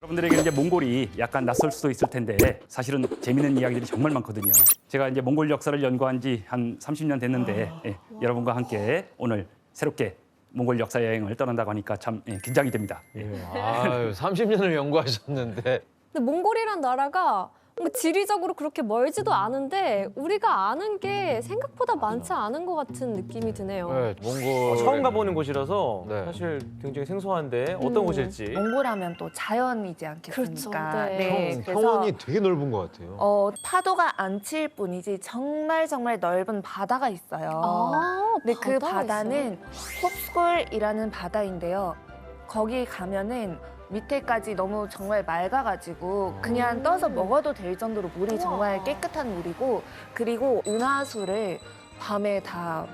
여러분들에게 이제 몽골이 약간 낯설 수도 있을 텐데 사실은 재미있는 이야기들이 정말 많거든요. 제가 이제 몽골 역사를 연구한 지 한 30년 됐는데 여러분과 함께 오늘 새롭게 몽골 역사 여행을 떠난다고 하니까 참 긴장이 됩니다. 아유, 30년을 연구하셨는데. 근데 몽골이란 나라가 뭔가 지리적으로 그렇게 멀지도 않은데 우리가 아는 게 생각보다 많지 않은 것 같은 느낌이 드네요. 네, 몽골 처음 가보는 곳이라서 네. 사실 굉장히 생소한데 어떤 곳일지. 몽골하면 또 자연이지 않겠습니까? 그렇죠. 네. 그래서 평원이 되게 넓은 것 같아요. 파도가 안 칠 뿐이지 정말 넓은 바다가 있어요. 근데 그 바다가 바다는 홉스골이라는 바다인데요. 거기 가면은 밑에까지 너무 정말 맑아가지고 그냥 떠서 먹어도 될 정도로 물이 정말 깨끗한 물이고, 그리고 은하수를 밤에 다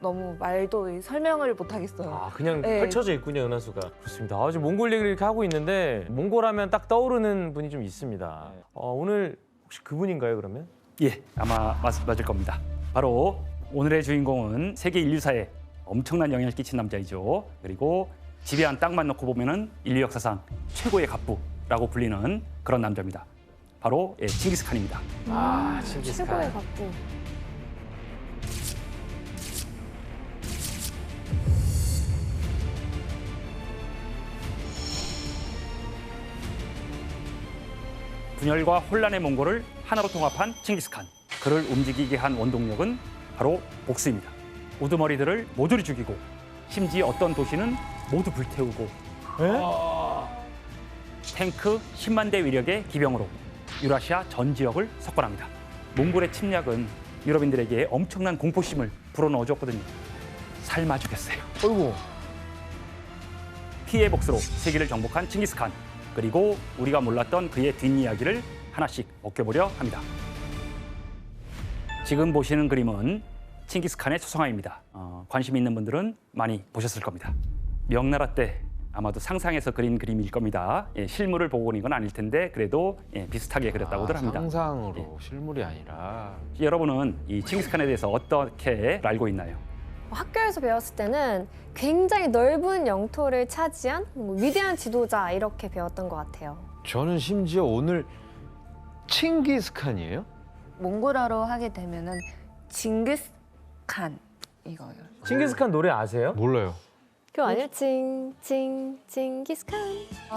너무 말도 설명을 못 하겠어요. 아, 그냥 네. 펼쳐져 있군요, 은하수가. 그렇습니다. 지금 몽골 얘기를 이렇게 하고 있는데 몽골 하면 딱 떠오르는 분이 좀 있습니다. 오늘 혹시 그분인가요, 그러면? 예, 아마 맞을 겁니다. 바로 오늘의 주인공은 세계 인류사에 엄청난 영향을 끼친 남자이죠. 그리고 지배한 땅만 놓고 보면은 인류 역사상 최고의 갑부라고 불리는 그런 남자입니다. 바로 칭기스칸입니다. 아, 최고의 칭기스칸. 갑부. 분열과 혼란의 몽골을 하나로 통합한 칭기스칸. 그를 움직이게 한 원동력은 바로 복수입니다. 우두머리들을 모조리 죽이고 심지어 어떤 도시는 모두 불태우고 탱크 10만 대 위력의 기병으로 유라시아 전 지역을 석권합니다. 몽골의 침략은 유럽인들에게 엄청난 공포심을 불어넣어줬거든요. 삶아 주겠어요. 어이구. 피해 복수로 세계를 정복한 칭기스칸. 그리고 우리가 몰랐던 그의 뒷이야기를 하나씩 벗겨보려 합니다. 지금 보시는 그림은 칭기스칸의 초상화입니다. 관심 있는 분들은 많이 보셨을 겁니다. 명나라 때 아마도 상상해서 그린 그림일 겁니다. 실물을 보고 그린 건 아닐 텐데 그래도 비슷하게 그렸다고들 합니다. 상상으로 실물이 아니라. 여러분은 이 칭기스칸에 대해서 어떻게 알고 있나요? 학교에서 배웠을 때는 굉장히 넓은 영토를 차지한 위대한 지도자 이렇게 배웠던 것 같아요. 저는 심지어 오늘 칭기스칸이에요? 몽골어로 하게 되면은 징기스칸 이거예요. 칭기스칸 노래 아세요? 몰라요. 그거 아니에요? 칭기스칸.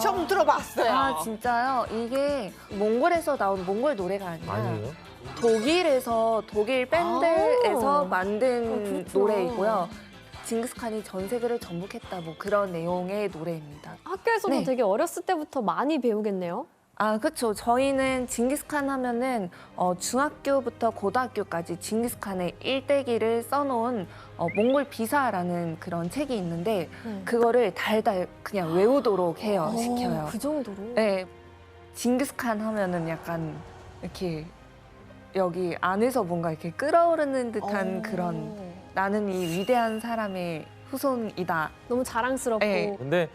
처음 들어봤어요. 아 진짜요? 이게 몽골에서 나온 몽골 노래가 아니라 아니에요. 독일에서 독일 밴드에서 아, 만든 그렇구나. 노래이고요. 징기스칸이 전 세계를 정복했다 뭐 그런 내용의 노래입니다. 학교에서도 네. 되게 어렸을 때부터 많이 배우겠네요. 아 그렇죠. 저희는 징기스칸 하면은 중학교부터 고등학교까지 징기스칸의 일대기를 써놓은 몽골 비사라는 그런 책이 있는데 그거를 달달 그냥 외우도록 해요. 시켜요. 그 정도로. 네, 징기스칸 하면은 약간 이렇게 여기 안에서 뭔가 이렇게 끓어오르는 듯한 그런 나는 이 위대한 사람의 후손이다. 너무 자랑스럽고. 네. 근데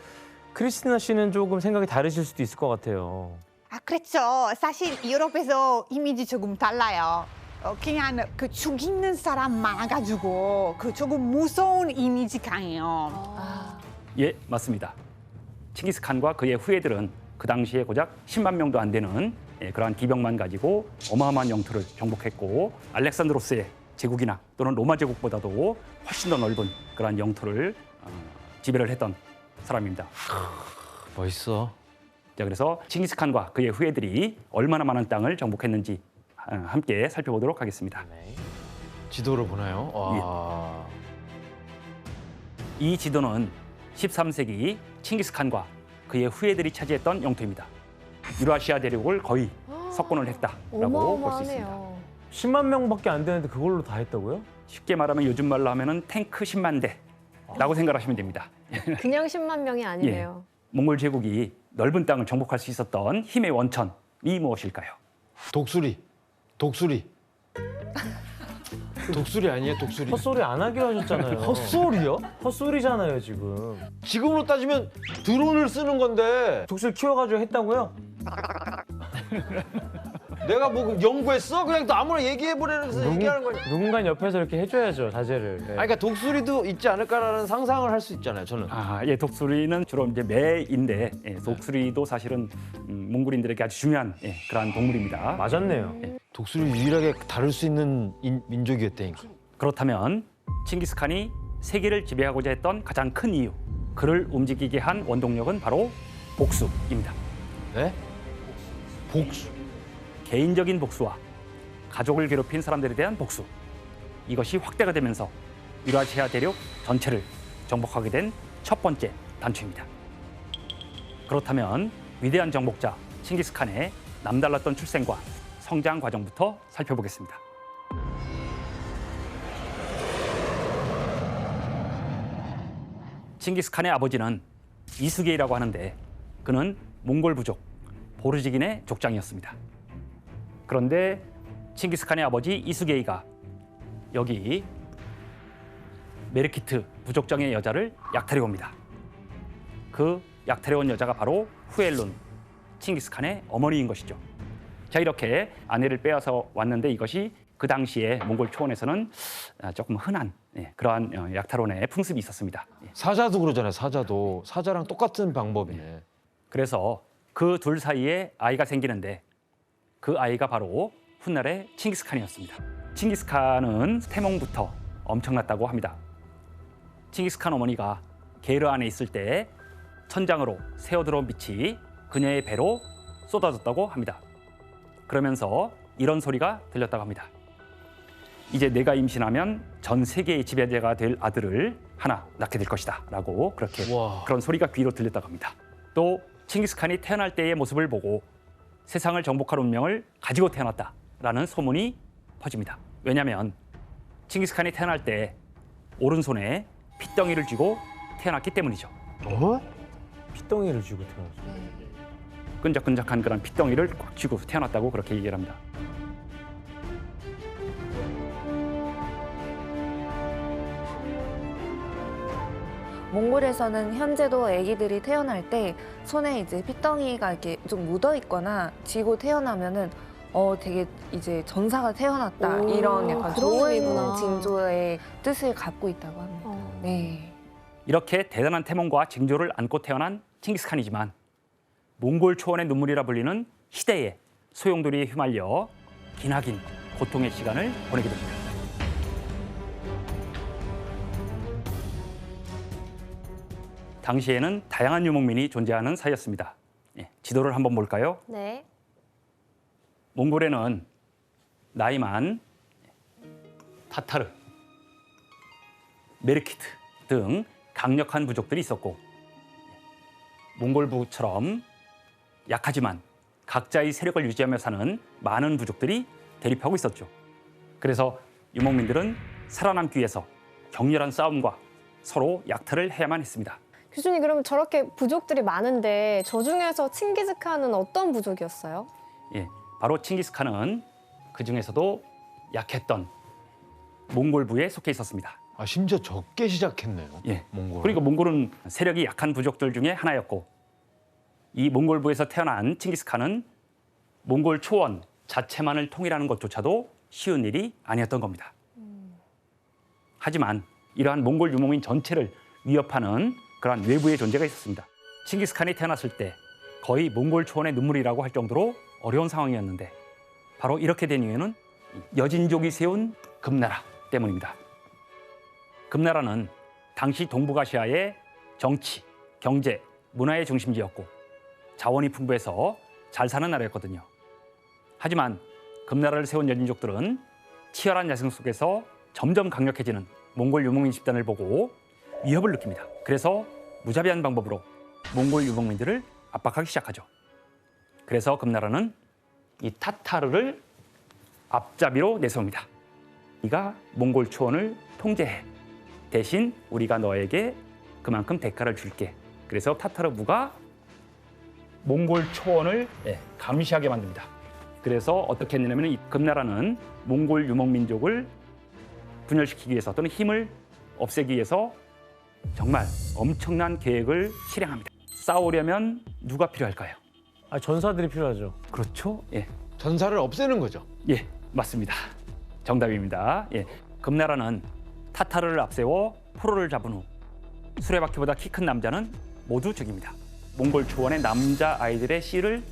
크리스티나 씨는 조금 생각이 다르실 수도 있을 것 같아요. 아, 그렇죠. 사실 유럽에서 이미지 조금 달라요. 그냥 그 죽이는 사람 많아가지고 그 조금 무서운 이미지 강해요. 예, 맞습니다. 칭기스칸과 그의 후예들은 그 당시에 고작 10만 명도 안 되는 그러한 기병만 가지고 어마어마한 영토를 정복했고 알렉산드로스의 제국이나 또는 로마 제국보다도 훨씬 더 넓은 그러한 영토를 지배를 했던 사람입니다. 멋있어. 자, 그래서 칭기스칸과 그의 후예들이 얼마나 많은 땅을 정복했는지 함께 살펴보도록 하겠습니다. 네. 지도를 보나요? 와. 이 지도는 13세기 칭기스칸과 그의 후예들이 차지했던 영토입니다. 유라시아 대륙을 거의 석권을 했다라고 볼 수 있습니다. 어마어마하네요. 10만 명밖에 안 되는데 그걸로 다 했다고요? 쉽게 말하면 요즘 말로 하면은 탱크 10만 대라고 생각하시면 됩니다. 그냥 10만 명이 아니네요. 몽골 제국이 넓은 땅을 정복할 수 있었던 힘의 원천이 무엇일까요? 독수리. 독수리. 독수리 아니에요? 독수리. 헛소리 안 하기로 하셨잖아요. 헛소리요? 헛소리잖아요, 지금. 지금으로 따지면 드론을 쓰는 건데. 독수리 키워가지고 했다고요? 내가 뭐 연구했어? 그냥 또 아무나 얘기해보려서 얘기하는 거니. 누군가 옆에서 이렇게 해줘야죠 자제를. 네. 아니, 그러니까 독수리도 있지 않을까라는 상상을 할 수 있잖아요, 저는. 예, 독수리는 주로 이제 매인데 독수리도 사실은 몽골인들에게 아주 중요한 그러한 동물입니다. 맞았네요. 독수리 유일하게 다룰 수 있는 민족이었다니까. 그렇다면 칭기스칸이 세계를 지배하고자 했던 가장 큰 이유, 그를 움직이게 한 원동력은 바로 복수입니다. 네? 복수. 개인적인 복수와 가족을 괴롭힌 사람들에 대한 복수. 이것이 확대가 되면서 유라시아 대륙 전체를 정복하게 된 첫 번째 단추입니다. 그렇다면 위대한 정복자 칭기스칸의 남달랐던 출생과 성장 과정부터 살펴보겠습니다. 칭기스칸의 아버지는 이수게이라고 하는데 그는 몽골 부족 보르지긴의 족장이었습니다. 그런데 칭기스칸의 아버지 이수게이가 여기 메르키트 부족장의 여자를 약탈해 옵니다. 그 약탈해 온 여자가 바로 후엘룬, 칭기스칸의 어머니인 것이죠. 자, 이렇게 아내를 빼앗아 왔는데 이것이 그 당시에 몽골 초원에서는 조금 흔한 그러한 약탈원의 풍습이 있었습니다. 사자도 그러잖아요, 사자도. 사자랑 똑같은 방법이네. 그래서 그 둘 사이에 아이가 생기는데 그 아이가 바로 훗날의 칭기스칸이었습니다. 칭기스칸은 태몽부터 엄청났다고 합니다. 칭기스칸 어머니가 게르 안에 있을 때 천장으로 새어들어온 빛이 그녀의 배로 쏟아졌다고 합니다. 그러면서 이런 소리가 들렸다고 합니다. 이제 내가 임신하면 전 세계의 지배자가 될 아들을 하나 낳게 될 것이다 라고 그렇게 와. 그런 소리가 귀로 들렸다고 합니다. 또 칭기스칸이 태어날 때의 모습을 보고 세상을 정복할 운명을 가지고 태어났다라는 소문이 퍼집니다. 왜냐하면 칭기스칸이 태어날 때 오른손에 핏덩이를 쥐고 태어났기 때문이죠. 어? 핏덩이를 쥐고 태어났어. 끈적끈적한 그런 핏덩이를 꽉 쥐고 태어났다고 그렇게 얘기를 합니다. 몽골에서는 현재도 아기들이 태어날 때 손에 이제 핏덩이가 이렇게 좀 묻어 있거나 쥐고 태어나면은 되게 이제 전사가 태어났다 오, 이런 약간 그런 좋은 의미구나. 징조의 뜻을 갖고 있다고 합니다. 네. 이렇게 대단한 태몽과 징조를 안고 태어난 칭기스칸이지만 몽골 초원의 눈물이라 불리는 시대의 소용돌이에 휘말려 기나긴 고통의 시간을 보내게 됩니다. 당시에는 다양한 유목민이 존재하는 사이였습니다. 지도를 한번 볼까요? 네. 몽골에는 나이만, 타타르, 메르키트 등 강력한 부족들이 있었고 몽골부처럼 약하지만 각자의 세력을 유지하며 사는 많은 부족들이 대립하고 있었죠. 그래서 유목민들은 살아남기 위해서 격렬한 싸움과 서로 약탈을 해야만 했습니다. 교수님, 그러면 저렇게 부족들이 많은데 저 중에서 칭기스칸은 어떤 부족이었어요? 바로 칭기스칸은 그 중에서도 약했던 몽골부에 속해 있었습니다. 아, 심지어 적게 시작했네요. 몽골. 그러니까 몽골은 세력이 약한 부족들 중에 하나였고 이 몽골부에서 태어난 칭기스칸은 몽골 초원 자체만을 통일하는 것조차도 쉬운 일이 아니었던 겁니다. 하지만 이러한 몽골 유목민 전체를 위협하는 그러한 외부의 존재가 있었습니다. 칭기스칸이 태어났을 때 거의 몽골 초원의 눈물이라고 할 정도로 어려운 상황이었는데 바로 이렇게 된 이유는 여진족이 세운 금나라 때문입니다. 금나라는 당시 동북아시아의 정치, 경제, 문화의 중심지였고 자원이 풍부해서 잘 사는 나라였거든요. 하지만 금나라를 세운 여진족들은 치열한 야생 속에서 점점 강력해지는 몽골 유목민 집단을 보고 위협을 느낍니다. 그래서 무자비한 방법으로 몽골 유목민들을 압박하기 시작하죠. 그래서 금나라는 이 타타르를 앞잡이로 내세웁니다. 네가 몽골 초원을 통제해. 대신 우리가 너에게 그만큼 대가를 줄게. 그래서 타타르부가 몽골 초원을 감시하게 만듭니다. 그래서 어떻게 했냐면 이 금나라는 몽골 유목민족을 분열시키기 위해서 또는 힘을 없애기 위해서 정말 엄청난 계획을 실행합니다. 싸우려면 누가 필요할까요? 전사들이 필요하죠. 그렇죠. 전사를 없애는 거죠. 예, 맞습니다. 정답입니다. 예, 금나라는 타타르를 앞세워 포로를 잡은 후 수레바퀴보다 키 큰 남자는 모두 죽입니다. 몽골 초원의 남자 아이들의 씨를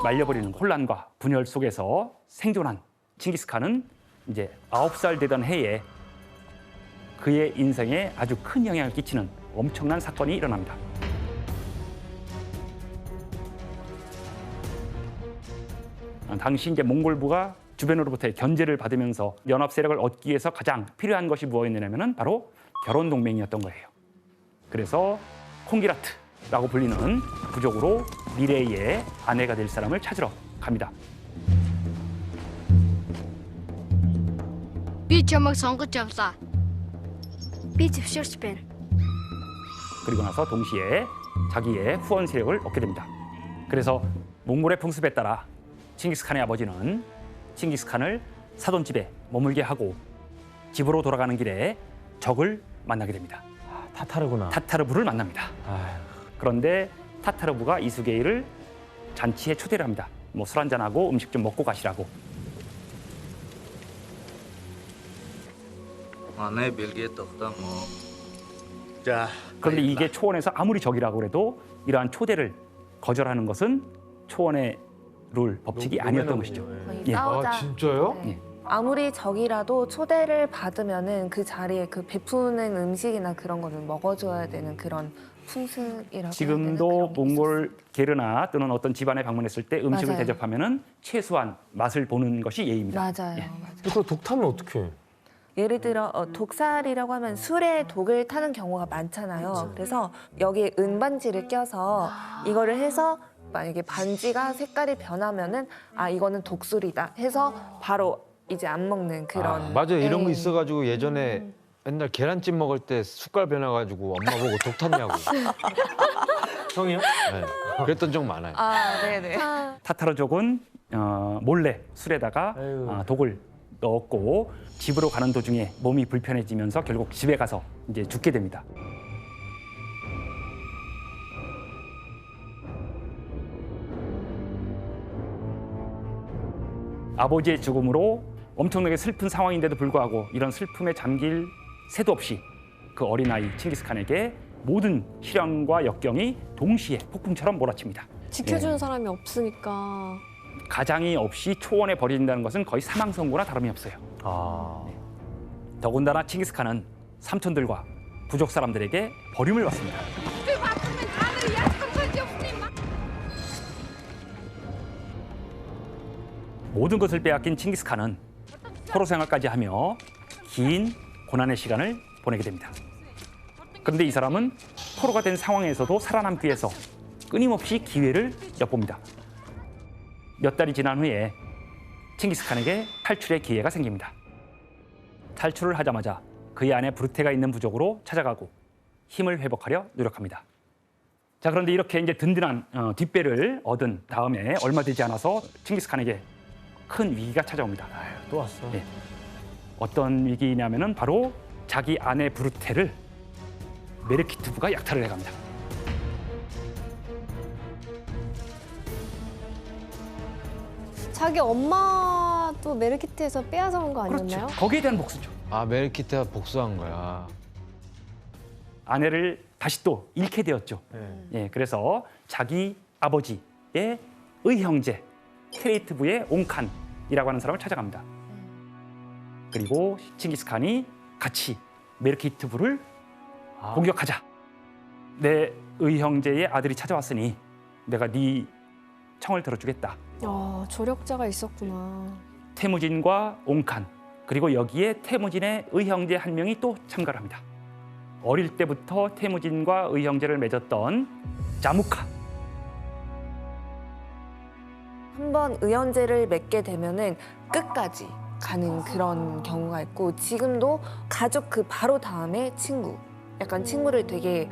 말려버리는 혼란과 분열 속에서 생존한 칭기스칸은 이제 9살 되던 해에 그의 인생에 아주 큰 영향을 끼치는 엄청난 사건이 일어납니다. 당시 이제 몽골부가 주변으로부터의 견제를 받으면서 연합 세력을 얻기 위해서 가장 필요한 것이 무엇이냐면은 바로 결혼 동맹이었던 거예요. 그래서 콩기라트라고 불리는 부족으로 미래의 아내가 될 사람을 찾으러 갑니다. Би чамайг сонгож явлаа. Би зөвшөөрч байна. 그리고 나서 동시에 자기의 후원 세력을 얻게 됩니다. 그래서 몽골의 풍습에 따라 칭기스칸의 아버지는 칭기스칸을 사돈집에 머물게 하고 집으로 돌아가는 길에 적을 만나게 됩니다. 타타르구나. 타타르부를 만납니다. 아휴. 그런데 타타르부가 이수게이를 잔치에 초대를 합니다. 뭐 술 한잔하고 음식 좀 먹고 가시라고. манай Белгиэд тогтоо мо 자, 그런데 이게 초원에서 아무리 적이라고 해도 이러한 초대를 거절하는 것은 초원의 룰, 법칙이 아니었던 것이죠. 거의 예. 싸우자. 아 진짜요? 네. 아무리 적이라도 초대를 받으면은 그 자리에 그 베푸는 음식이나 그런 거는 먹어줘야 되는 그런 풍습이라고 지금도 해야 되나? 그런 게 몽골 게르나 또는 어떤 집안에 방문했을 때 음식을 맞아요. 대접하면은 최소한 맛을 보는 것이 예의입니다. 맞아요. 예. 맞아요. 그거 독 타면 어떡해? 예를 들어 독살이라고 하면 술에 독을 타는 경우가 많잖아요. 그래서 여기에 은반지를 껴서 이거를 해서 만약에 반지가 색깔이 변하면은 아 이거는 독술이다 해서 바로 이제 안 먹는 그런. 맞아요. 이런 거 예. 있어가지고 예전에 옛날 계란찜 먹을 때 숟갈 변해가지고 엄마 보고 독 탔냐고. 형이요? 네. 그랬던 적 많아요. 아 네네. 타타르족은 몰래 술에다가 아유. 독을 넣었고 집으로 가는 도중에 몸이 불편해지면서 결국 집에 가서 이제 죽게 됩니다. 아버지의 죽음으로 엄청나게 슬픈 상황인데도 불구하고 이런 슬픔에 잠길 새도 없이 그 어린아이 칭기스칸에게 모든 시련과 역경이 동시에 폭풍처럼 몰아칩니다. 지켜주는 사람이 없으니까. 가장이 없이 초원에 버려진다는 것은 거의 사망 선고나 다름이 없어요. 아. 더군다나 칭기스칸은 삼촌들과 부족 사람들에게 버림을 받습니다. 모든 것을 빼앗긴 칭기스칸은 포로 생활까지 하며 긴 고난의 시간을 보내게 됩니다. 그런데 이 사람은 포로가 된 상황에서도 살아남기 위해서 끊임없이 기회를 엿봅니다. 몇 달이 지난 후에 칭기스칸에게 탈출의 기회가 생깁니다. 탈출을 하자마자 그의 아내 브루테가 있는 부족으로 찾아가고 힘을 회복하려 노력합니다. 자, 그런데 이렇게 이제 든든한 뒷배를 얻은 다음에 얼마 되지 않아서 칭기스칸에게 큰 위기가 찾아옵니다. 또 왔어. 예. 어떤 위기냐면은 바로 자기 아내 브루테를 메르키투브가 약탈을 해갑니다. 자기 엄마도 메르키트에서 빼앗아온 거 아니었나요? 그렇죠. 거기에 대한 복수죠. 아 메르키트가 복수한 거야. 아내를 다시 또 잃게 되었죠. 네. 예, 그래서 자기 아버지의 의형제 케레이트부의 옹칸이라고 하는 사람을 찾아갑니다. 그리고 칭기스칸이 같이 메르키트부를 공격하자. 내 의형제의 아들이 찾아왔으니 내가 네 청을 들어주겠다. 조력자가 있었구나. 태무진과 옹칸 그리고 여기에 태무진의 의형제 한 명이 또 참가를 합니다. 어릴 때부터 태무진과 의형제를 맺었던 자무카. 한번 의연제를 맺게 되면은 끝까지 가는 그런 경우가 있고 지금도 가족 그 바로 다음에 친구. 약간 친구를 되게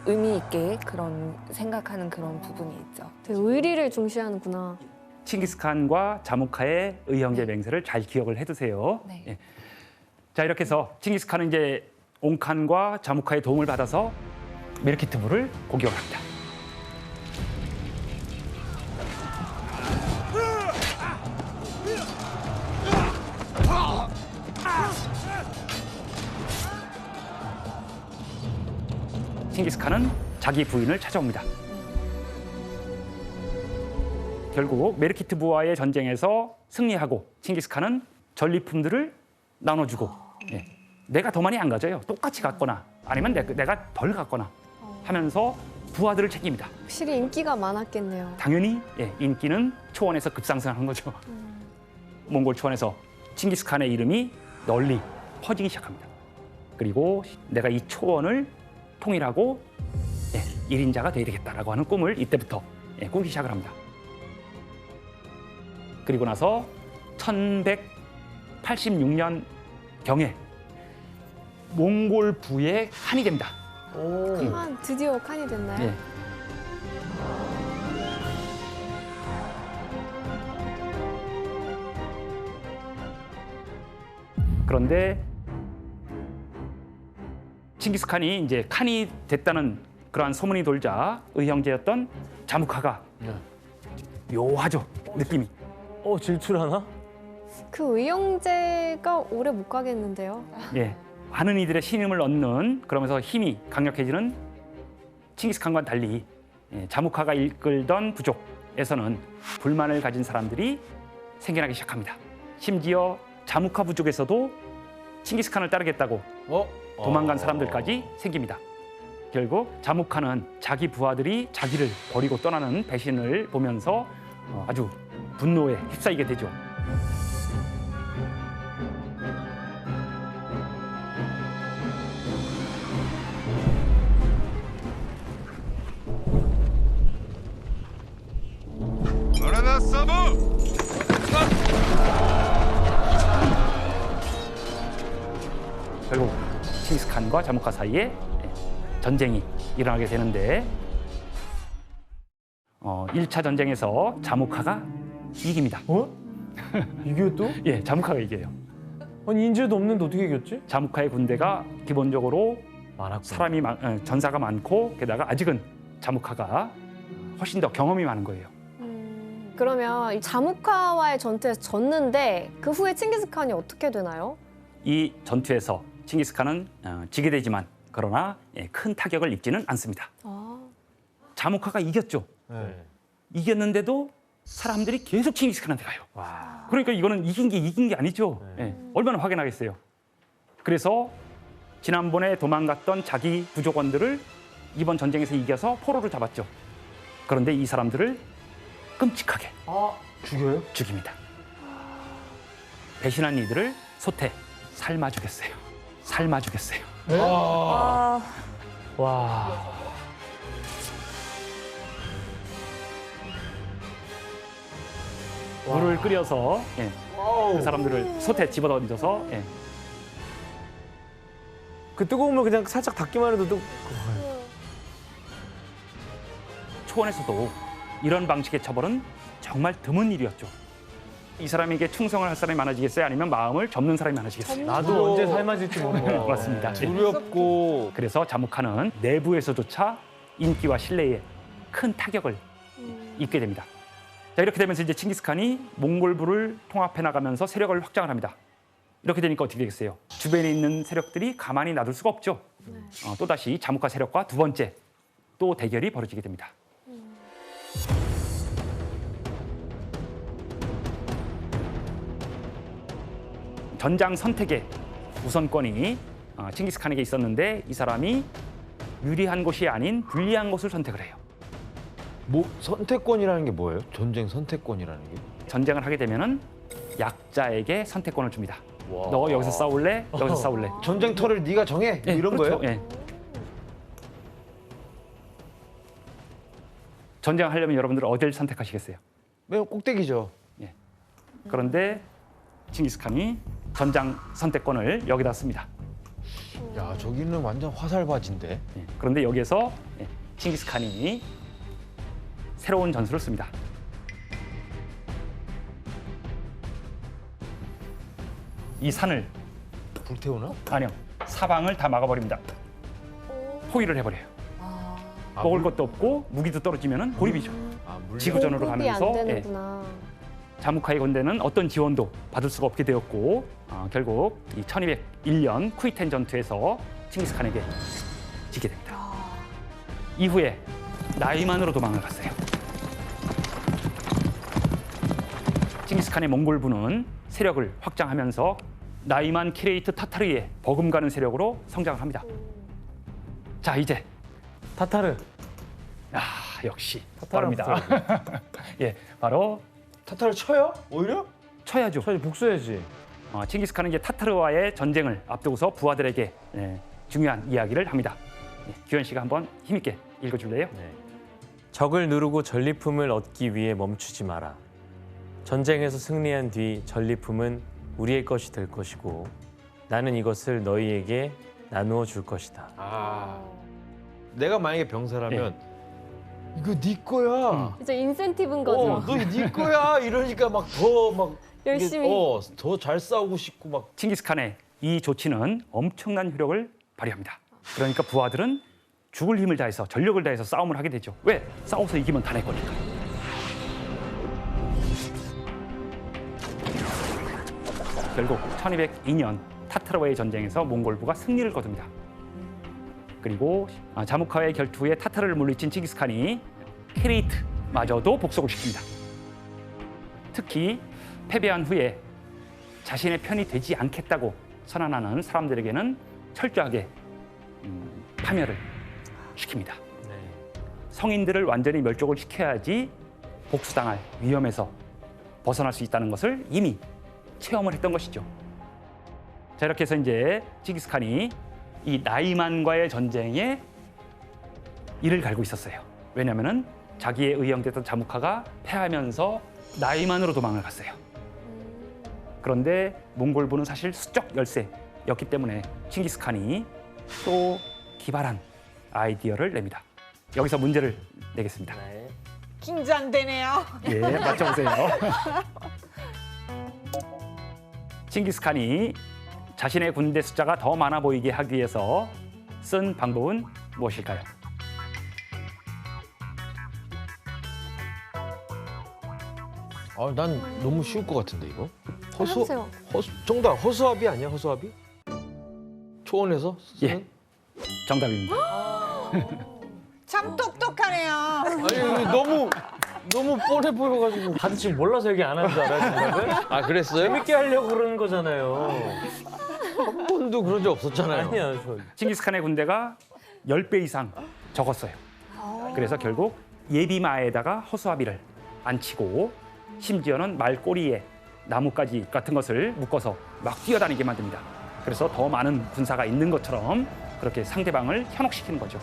의미 있게 그런 생각하는 그런 부분이 있죠. 되게 의리를 중시하는구나. 칭기스칸과 자무카의 의형제 네. 맹세를 잘 기억을 해두세요. 네. 예. 자, 이렇게 해서 칭기스칸은 이제 옹칸과 자무카의 도움을 받아서 메르키트부를 공격을 합니다. 칭기스칸은 자기 부인을 찾아옵니다. 결국 메르키트 부와의 전쟁에서 승리하고 칭기스칸은 전리품들을 나눠주고 예, 내가 더 많이 안 가져요. 똑같이 갖거나 아니면 내가 덜 갖거나 하면서 부하들을 챙깁니다. 확실히 인기가 많았겠네요. 당연히 예, 인기는 초원에서 급상승한 거죠. 몽골 초원에서 칭기스칸의 이름이 널리 퍼지기 시작합니다. 그리고 내가 이 초원을 통일하고 예, 1인자가 되어야 되겠다라고 하는 꿈을 이때부터 예, 꾸기 시작을 합니다. 그리고 나서 1186년 경에 몽골 부의 칸이 됩니다. 칸, 드디어 칸이 됐나요? 예. 그런데 칭기스칸이 이제 칸이 됐다는 그러한 소문이 돌자 의형제였던 자무카가 묘하죠, 느낌이. 질투하나? 그 의형제가 오래 못 가겠는데요. 예, 많은 이들의 신임을 얻는 그러면서 힘이 강력해지는 칭기스칸과는 달리 예, 자무카가 이끌던 부족에서는 불만을 가진 사람들이 생겨나기 시작합니다. 심지어 자무카 부족에서도 칭기스칸을 따르겠다고 도망간 사람들까지 생깁니다. 결국 자무카는 자기 부하들이 자기를 버리고 떠나는 배신을 보면서 아주 분노에 휩싸이게 되죠. 결국 칭기스칸과 자무카 사이에 전쟁이 일어나게 되는데 1차 전쟁에서 자무카가 이깁니다. 이게 또? 예, 자무카가 이겨요. 아니 인재도 없는데 어떻게 이겼지? 자무카의 군대가 기본적으로 많았구나. 전사가 많고 게다가 아직은 자무카가 훨씬 더 경험이 많은 거예요. 그러면 이 자무카와의 전투에서 졌는데 그 후에 칭기스칸이 어떻게 되나요? 이 전투에서 칭기스칸은 지게 되지만 그러나 큰 타격을 입지는 않습니다. 자무카가 이겼죠. 네. 이겼는데도 사람들이 계속 칭기스칸한테 가요. 그러니까 이거는 이긴 게 아니죠. 예, 얼마나 확연하겠어요. 그래서 지난번에 도망갔던 자기 부족원들을 이번 전쟁에서 이겨서 포로로 잡았죠. 그런데 이 사람들을 끔찍하게 죽여요? 죽입니다. 배신한 이들을 소태 삶아 주겠어요. 삶아 주겠어요. 와. 물을 끓여서 예, 그 사람들을 소태 집어던져서 예, 그 뜨거운 물 그냥 살짝 닿기만 해도 초원에서도 이런 방식의 처벌은 정말 드문 일이었죠. 이 사람에게 충성을 할 사람이 많아지겠어요? 아니면 마음을 접는 사람이 많아지겠어요? 나도 언제 삶아질지 모르는 거. 맞습니다. 예. 두렵고 그래서 자무카는 내부에서조차 인기와 신뢰에 큰 타격을 입게 됩니다. 자, 이렇게 되면서 이제 칭기스칸이 몽골부를 통합해 나가면서 세력을 확장을 합니다. 이렇게 되니까 어떻게 되겠어요? 주변에 있는 세력들이 가만히 놔둘 수가 없죠. 또다시 자무카 세력과 두 번째 또 대결이 벌어지게 됩니다. 전장 선택의 우선권이 칭기스칸에게 있었는데 이 사람이 유리한 곳이 아닌 불리한 곳을 선택을 해요. 뭐 선택권이라는 게 뭐예요? 전쟁 선택권이라는 게? 전쟁을 하게 되면은 약자에게 선택권을 줍니다. 너 여기서 싸울래? 여기서 싸울래? 전쟁터를 네가 정해? 뭐 예, 이런 그렇죠. 거예요? 예. 전쟁을 하려면 여러분들 어디를 선택하시겠어요? 맨 꼭대기죠. 그런데 칭기스칸이 전장 선택권을 여기다 씁니다. 야, 저기는 완전 화살바지인데. 예. 그런데 여기에서 칭기스칸이 새로운 전술을 씁니다. 이 산을 불태우나? 아니요, 사방을 다 막아버립니다. 포위를 해버려요. 먹을 것도 없고 무기도 떨어지면은 고립이죠. 지구전으로 공급이 가면서 안 되는구나. 자무카의 군대는 어떤 지원도 받을 수가 없게 되었고 결국 이 1201년 쿠이텐 전투에서 칭기스칸에게 지게 됩니다. 이후에 나이만으로 도망을 갔어요. 칭기스칸의 몽골부는 세력을 확장하면서 나이만 키레이트 타타르의 버금가는 세력으로 성장을 합니다. 자, 이제 타타르. 역시 타타르입니다. 빠릅니다. 예, 바로 타타를 쳐요? 오히려? 쳐야죠. 저희 복수해야지. 칭기스칸은 이제 타타르와의 전쟁을 앞두고서 부하들에게 중요한 이야기를 합니다. 규현 씨가 한번 힘있게 읽어줄래요? 네. 적을 누르고 전리품을 얻기 위해 멈추지 마라. 전쟁에서 승리한 뒤 전리품은 우리의 것이 될 것이고 나는 이것을 너희에게 나누어 줄 것이다. 내가 만약에 병사라면 이거 네 거야. 이제 인센티브인 거죠. 너 네 거야. 이러니까 막 더 막 열심히. 더 잘 싸우고 싶고 막. 칭기스칸의 이 조치는 엄청난 효력을 발휘합니다. 그러니까 부하들은 죽을 힘을 다해서 전력을 다해서 싸움을 하게 되죠. 왜? 싸워서 이기면 다 내 거니까. 결국 1202년 타타르와의 전쟁에서 몽골부가 승리를 거둡니다. 그리고 자무카와의 결투에 타타르를 물리친 칭기스칸이 키레이트마저도 복속을 시킵니다. 특히 패배한 후에 자신의 편이 되지 않겠다고 선언하는 사람들에게는 철저하게 파멸을 시킵니다. 네. 성인들을 완전히 멸족을 시켜야지 복수당할 위험에서 벗어날 수 있다는 것을 이미 체험을 했던 것이죠. 자, 이렇게 해서 이제 칭기스칸이 이 나이만과의 전쟁에 이를 갈고 있었어요. 왜냐하면은 자기의 의형됐던 자무카가 패하면서 나이만으로 도망을 갔어요. 그런데 몽골부는 사실 수적 열세였기 때문에 칭기스칸이 또 기발한 아이디어를 냅니다. 여기서 문제를 내겠습니다. 네. 긴장되네요. 예, 맞춰보세요. 칭기스칸이 자신의 군대 숫자가 더 많아 보이게 하기 위해서 쓴 방법은 무엇일까요? 난 너무 쉬울 것 같은데 이거. 해보세요. 정답 허수아비 아니야 허수아비? 초원에서? 예, 정답입니다. 참 똑똑하네요. 아니 너무 뻔해 보여가지고. 다들 지금 몰라서 얘기 안 하는 줄 알아요, 정답을? 그랬어요? 재밌게 하려고 그러는 거잖아요. 한 번도 그런 적 없었잖아요. 아니야, 저. 칭기스칸의 군대가 10배 이상 적었어요. 그래서 결국 예비마에다가 허수아비를 안치고 심지어는 말꼬리에 나뭇가지 같은 것을 묶어서 막 뛰어다니게 만듭니다. 그래서 더 많은 군사가 있는 것처럼 그렇게 상대방을 현혹시키는 거죠.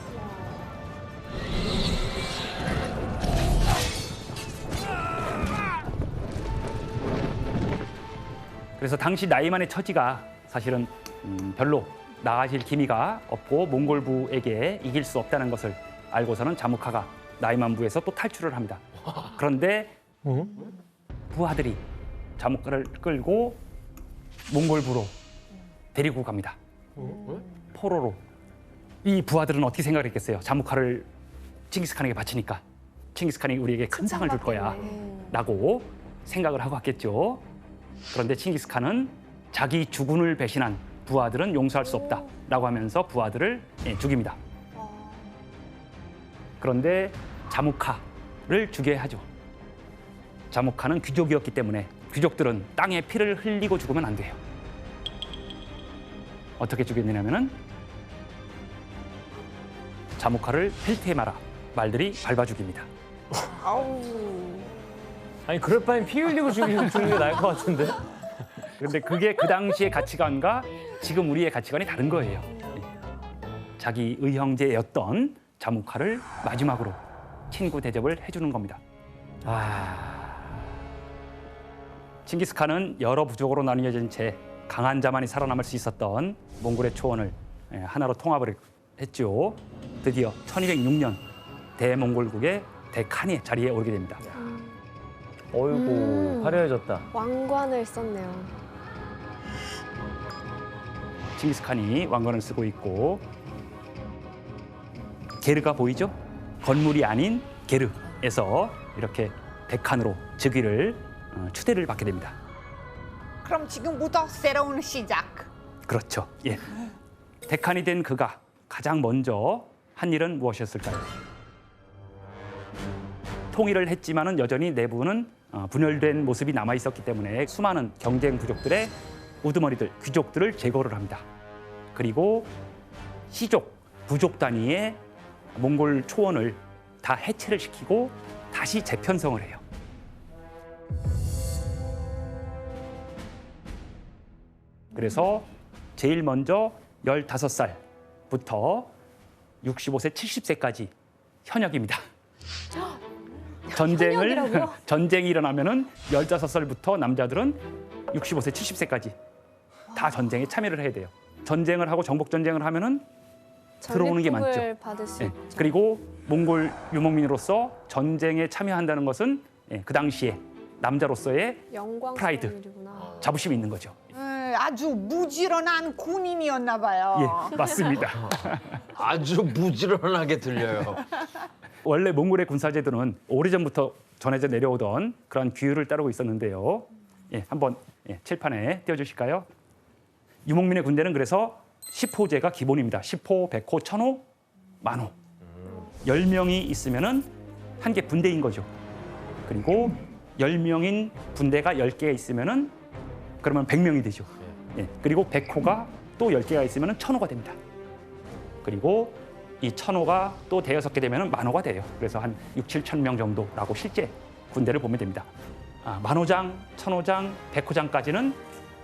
그래서 당시 나이만의 처지가 사실은 별로 나아질 기미가 없고 몽골부에게 이길 수 없다는 것을 알고서는 자무카가 나이만부에서 또 탈출을 합니다. 그런데 부하들이 자무카를 끌고 몽골부로 데리고 갑니다. 포로로. 이 부하들은 어떻게 생각을 했겠어요? 자무카를 칭기스칸에게 바치니까 칭기스칸이 우리에게 큰 상을 줄 거야 라고 생각을 하고 왔겠죠. 그런데 칭기스칸은 자기 주군을 배신한 부하들은 용서할 수 없다라고 하면서 부하들을 죽입니다. 그런데 자무카를 죽여야 하죠. 자무카는 귀족이었기 때문에 귀족들은 땅에 피를 흘리고 죽으면 안 돼요. 어떻게 죽였냐면은 자무카를 펠트에 말아 말들이 밟아 죽입니다. 아니, 그럴 바엔 피 흘리고 죽이는 게 나을 것 같은데? 그런데 그게 그 당시의 가치관과 지금 우리의 가치관이 다른 거예요. 자기 의형제였던 자무카를 마지막으로 친구 대접을 해주는 겁니다. 칭기스칸은 여러 부족으로 나뉘어진 채 강한 자만이 살아남을 수 있었던 몽골의 초원을 하나로 통합을 했죠. 드디어 1206년 대몽골국의 대칸의 자리에 오르게 됩니다. 어이구, 화려해졌다. 왕관을 썼네요. 칭기스칸이 왕관을 쓰고 있고 게르가 보이죠? 건물이 아닌 게르에서 이렇게 대칸으로 즉위를 추대를 받게 됩니다. 그럼 지금부터 새로운 시작. 그렇죠. 예. 대칸이 된 그가 가장 먼저 한 일은 무엇이었을까요? 통일을 했지만은 여전히 내부는 분열된 모습이 남아 있었기 때문에 수많은 경쟁 부족들의 우두머리들, 귀족들을 제거를 합니다. 그리고 시족, 부족 단위의 몽골 초원을 다 해체를 시키고 다시 재편성을 해요. 그래서 제일 먼저 15살부터 65세, 70세까지 현역입니다. 현역이라고요? 전쟁이 일어나면은 15살부터 남자들은 65세, 70세까지 다 전쟁에 참여를 해야 돼요. 전쟁을 하고 정복 전쟁을 하면은 들어오는 게 많죠. 전리품을 받을 수 예, 있죠. 그리고 몽골 유목민으로서 전쟁에 참여한다는 것은 그 당시에 남자로서의 영광스러운 프라이드. 일이구나. 자부심이 있는 거죠. 아주 무지런한 군인이었나 봐요. 예, 맞습니다. 아주 부지런하게 들려요. 원래 몽골의 군사제도는 오래전부터 전해져 내려오던 그런 규율을 따르고 있었는데요. 예, 한번 칠판에 띄워주실까요? 유목민의 군대는 그래서 10호제가 기본입니다. 10호, 100호, 1000호, 만호. 10명이 있으면은 한 개 분대인 거죠. 그리고 10명인 분대가 10개가 있으면은 그러면 100명이 되죠. 예, 그리고 100호가 또 10개가 있으면은 1000호가 됩니다. 그리고 이 1000호가 또 대여섯 개 되면은 만호가 돼요. 그래서 한 6, 7천 명 정도라고 실제 군대를 보면 됩니다. 만호장, 1000호장, 100호장까지는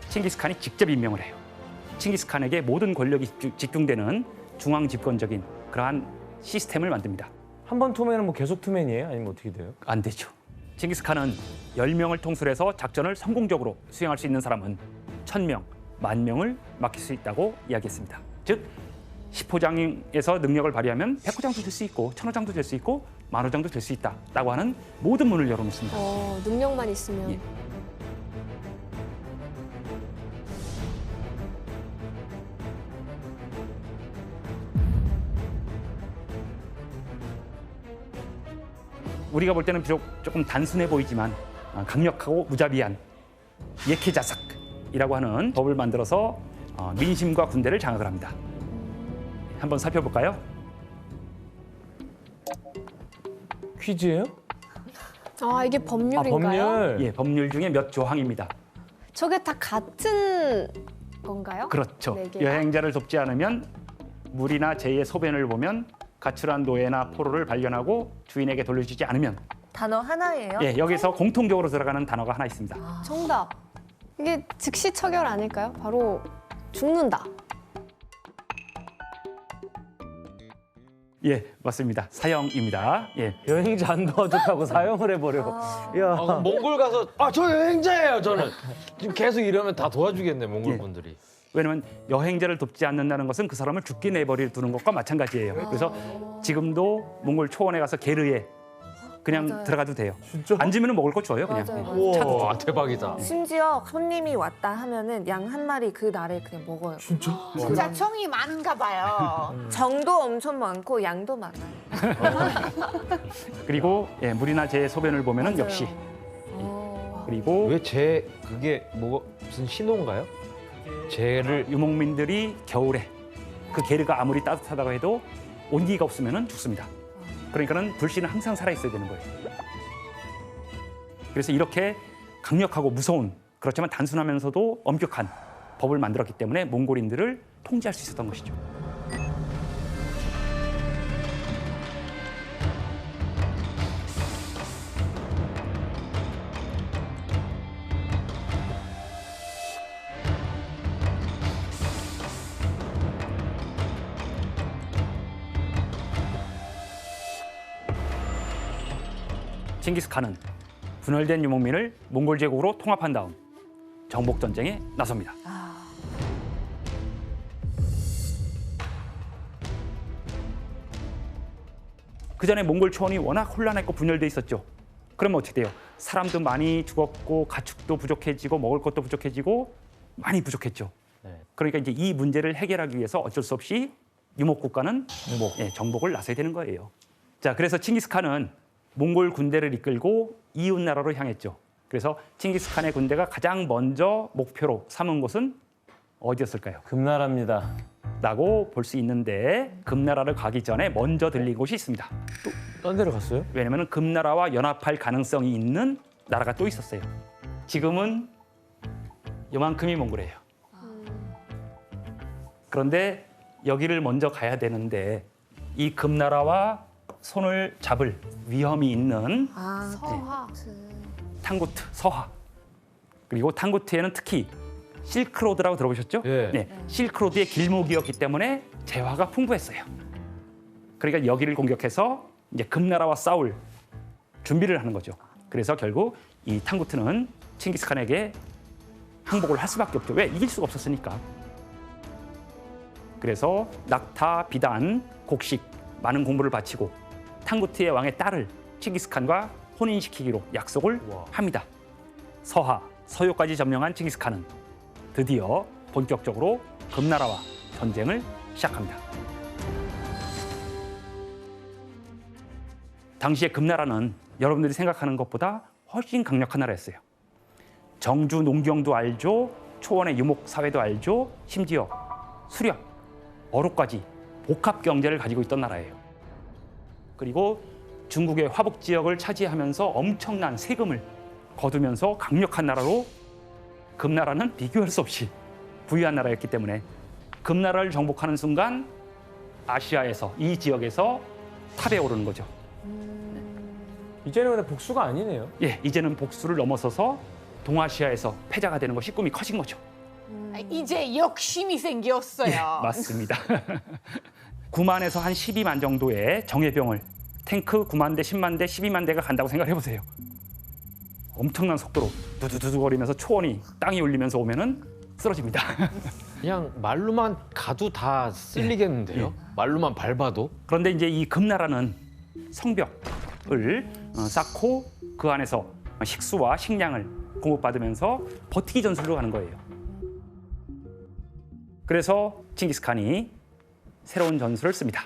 칭기스칸이 직접 임명을 해요. 칭기스칸에게 모든 권력이 집중되는 중앙 집권적인 그러한 시스템을 만듭니다. 한 번 투맨은 뭐 계속 투맨이에요? 아니면 어떻게 돼요? 안 되죠. 칭기스칸은 10명을 통솔해서 작전을 성공적으로 수행할 수 있는 사람은 1000명, 10,000명을 맡길 수 있다고 이야기했습니다. 즉 10호장에서 능력을 발휘하면 100호장도 될 수 있고 1000호장도 될 수 있고 만호장도 될 수 있다라고 하는 모든 문을 열어놓습니다. 능력만 있으면. 예. 우리가 볼 때는 비록 조금 단순해 보이지만 강력하고 무자비한 예케자삭이라고 하는 법을 만들어서 민심과 군대를 장악을 합니다. 한번 살펴볼까요? 퀴즈예요? 이게 법률인가요? 법률. 예, 법률 중에 몇 조항입니다. 저게 다 같은 건가요? 그렇죠. 네 개가? 여행자를 돕지 않으면 물이나 재의 소변을 보면 가출한 노예나 포로를 발견하고 주인에게 돌려주지 않으면 단어 하나예요? 예, 여기서 공통적으로 들어가는 단어가 하나 있습니다. 정답. 이게 즉시 처결 아닐까요? 바로 죽는다. 예, 맞습니다. 사형입니다. 예. 여행자 안 도와줬다고 사형을 해버려. 야. 그럼 몽골 가서 저 여행자예요 저는. 지금 계속 이러면 다 도와주겠네 몽골 예. 분들이. 왜냐하면 여행자를 돕지 않는다는 것은 그 사람을 죽게 내버려 두는 것과 마찬가지예요. 그래서 지금도 몽골 초원에 가서 게르에 그냥 맞아요. 들어가도 돼요. 진짜? 앉으면 먹을 거 줘요, 그냥. 맞아요, 예. 맞아요. 우와 대박이다. 심지어 손님이 왔다 하면은 양 한 마리 그 날에 그냥 먹어요. 진짜? 진짜 정이 많은가 봐요. 정도 엄청 많고 양도 많아요. 그리고 예, 물이나 재 소변을 보면은 맞아요. 역시 어. 그리고 왜 그게 무슨 신호인가요? 쟤를 유목민들이 겨울에 그 게르가 아무리 따뜻하다고 해도 온기가 없으면은 죽습니다. 그러니까는 불씨는 항상 살아 있어야 되는 거예요. 그래서 이렇게 강력하고 무서운 그렇지만 단순하면서도 엄격한 법을 만들었기 때문에 몽골인들을 통제할 수 있었던 것이죠. 칭기스칸은 분열된 유목민을 몽골 제국으로 통합한 다음 정복 전쟁에 나섭니다. 그 전에 몽골 초원이 워낙 혼란했고 분열돼 있었죠. 그러면 어떻게 돼요? 사람도 많이 죽었고 가축도 부족해지고 먹을 것도 부족해지고 많이 부족했죠. 네. 그러니까 이제 이 문제를 해결하기 위해서 어쩔 수 없이 유목 국가는 정복을 나서야 되는 거예요. 자, 그래서 칭기스칸은 몽골 군대를 이끌고 이웃 나라로 향했죠. 그래서 칭기스칸의 군대가 가장 먼저 목표로 삼은 곳은 어디였을까요? 금나라입니다. 라고 볼 수 있는데 금나라를 가기 전에 먼저 들린 곳이 있습니다. 딴 데로 갔어요? 왜냐하면 금나라와 연합할 가능성이 있는 나라가 또 있었어요. 지금은 요만큼이 몽골이에요. 그런데 여기를 먼저 가야 되는데 이 금나라와 손을 잡을 위험이 있는 서화. 탕구트, 서하. 그리고 탕구트에는 특히 실크로드라고 들어보셨죠? 예. 네, 실크로드의 길목이었기 때문에 재화가 풍부했어요. 그러니까 여기를 공격해서 이제 금나라와 싸울 준비를 하는 거죠. 그래서 결국 이 탕구트는 칭기스칸에게 항복을 할 수밖에 없죠. 왜? 이길 수가 없었으니까. 그래서 낙타, 비단, 곡식 많은 공부를 바치고 탕구트의 왕의 딸을 칭기스칸과 혼인시키기로 약속을 합니다. 서하, 서요까지 점령한 칭기스칸은 드디어 본격적으로 금나라와 전쟁을 시작합니다. 당시에 금나라는 여러분들이 생각하는 것보다 훨씬 강력한 나라였어요. 정주 농경도 알죠, 초원의 유목 사회도 알죠, 심지어 수렵, 어로까지 복합 경제를 가지고 있던 나라예요. 그리고 중국의 화북 지역을 차지하면서 엄청난 세금을 거두면서 강력한 나라로 금나라는 비교할 수 없이 부유한 나라였기 때문에 금나라를 정복하는 순간 아시아에서 이 지역에서 탑에 오르는 거죠. 이제는 근데 복수가 아니네요. 예, 이제는 복수를 넘어서서 동아시아에서 패자가 되는 것이 꿈이 커진 거죠. 이제 욕심이 생겼어요. 예, 맞습니다. 9만에서 한 12만 정도의 정예병을 탱크 9만 대, 10만 대, 12만 대가 간다고 생각해 보세요. 엄청난 속도로 두두두두거리면서 초원이 땅이 울리면서 오면은 쓰러집니다. 그냥 말로만 가도 다 쓸리겠는데요? 말로만 밟아도? 그런데 이제 이 금나라는 성벽을 쌓고 그 안에서 식수와 식량을 공급받으면서 버티기 전술로 가는 거예요. 그래서 칭기스칸이 새로운 전술을 씁니다.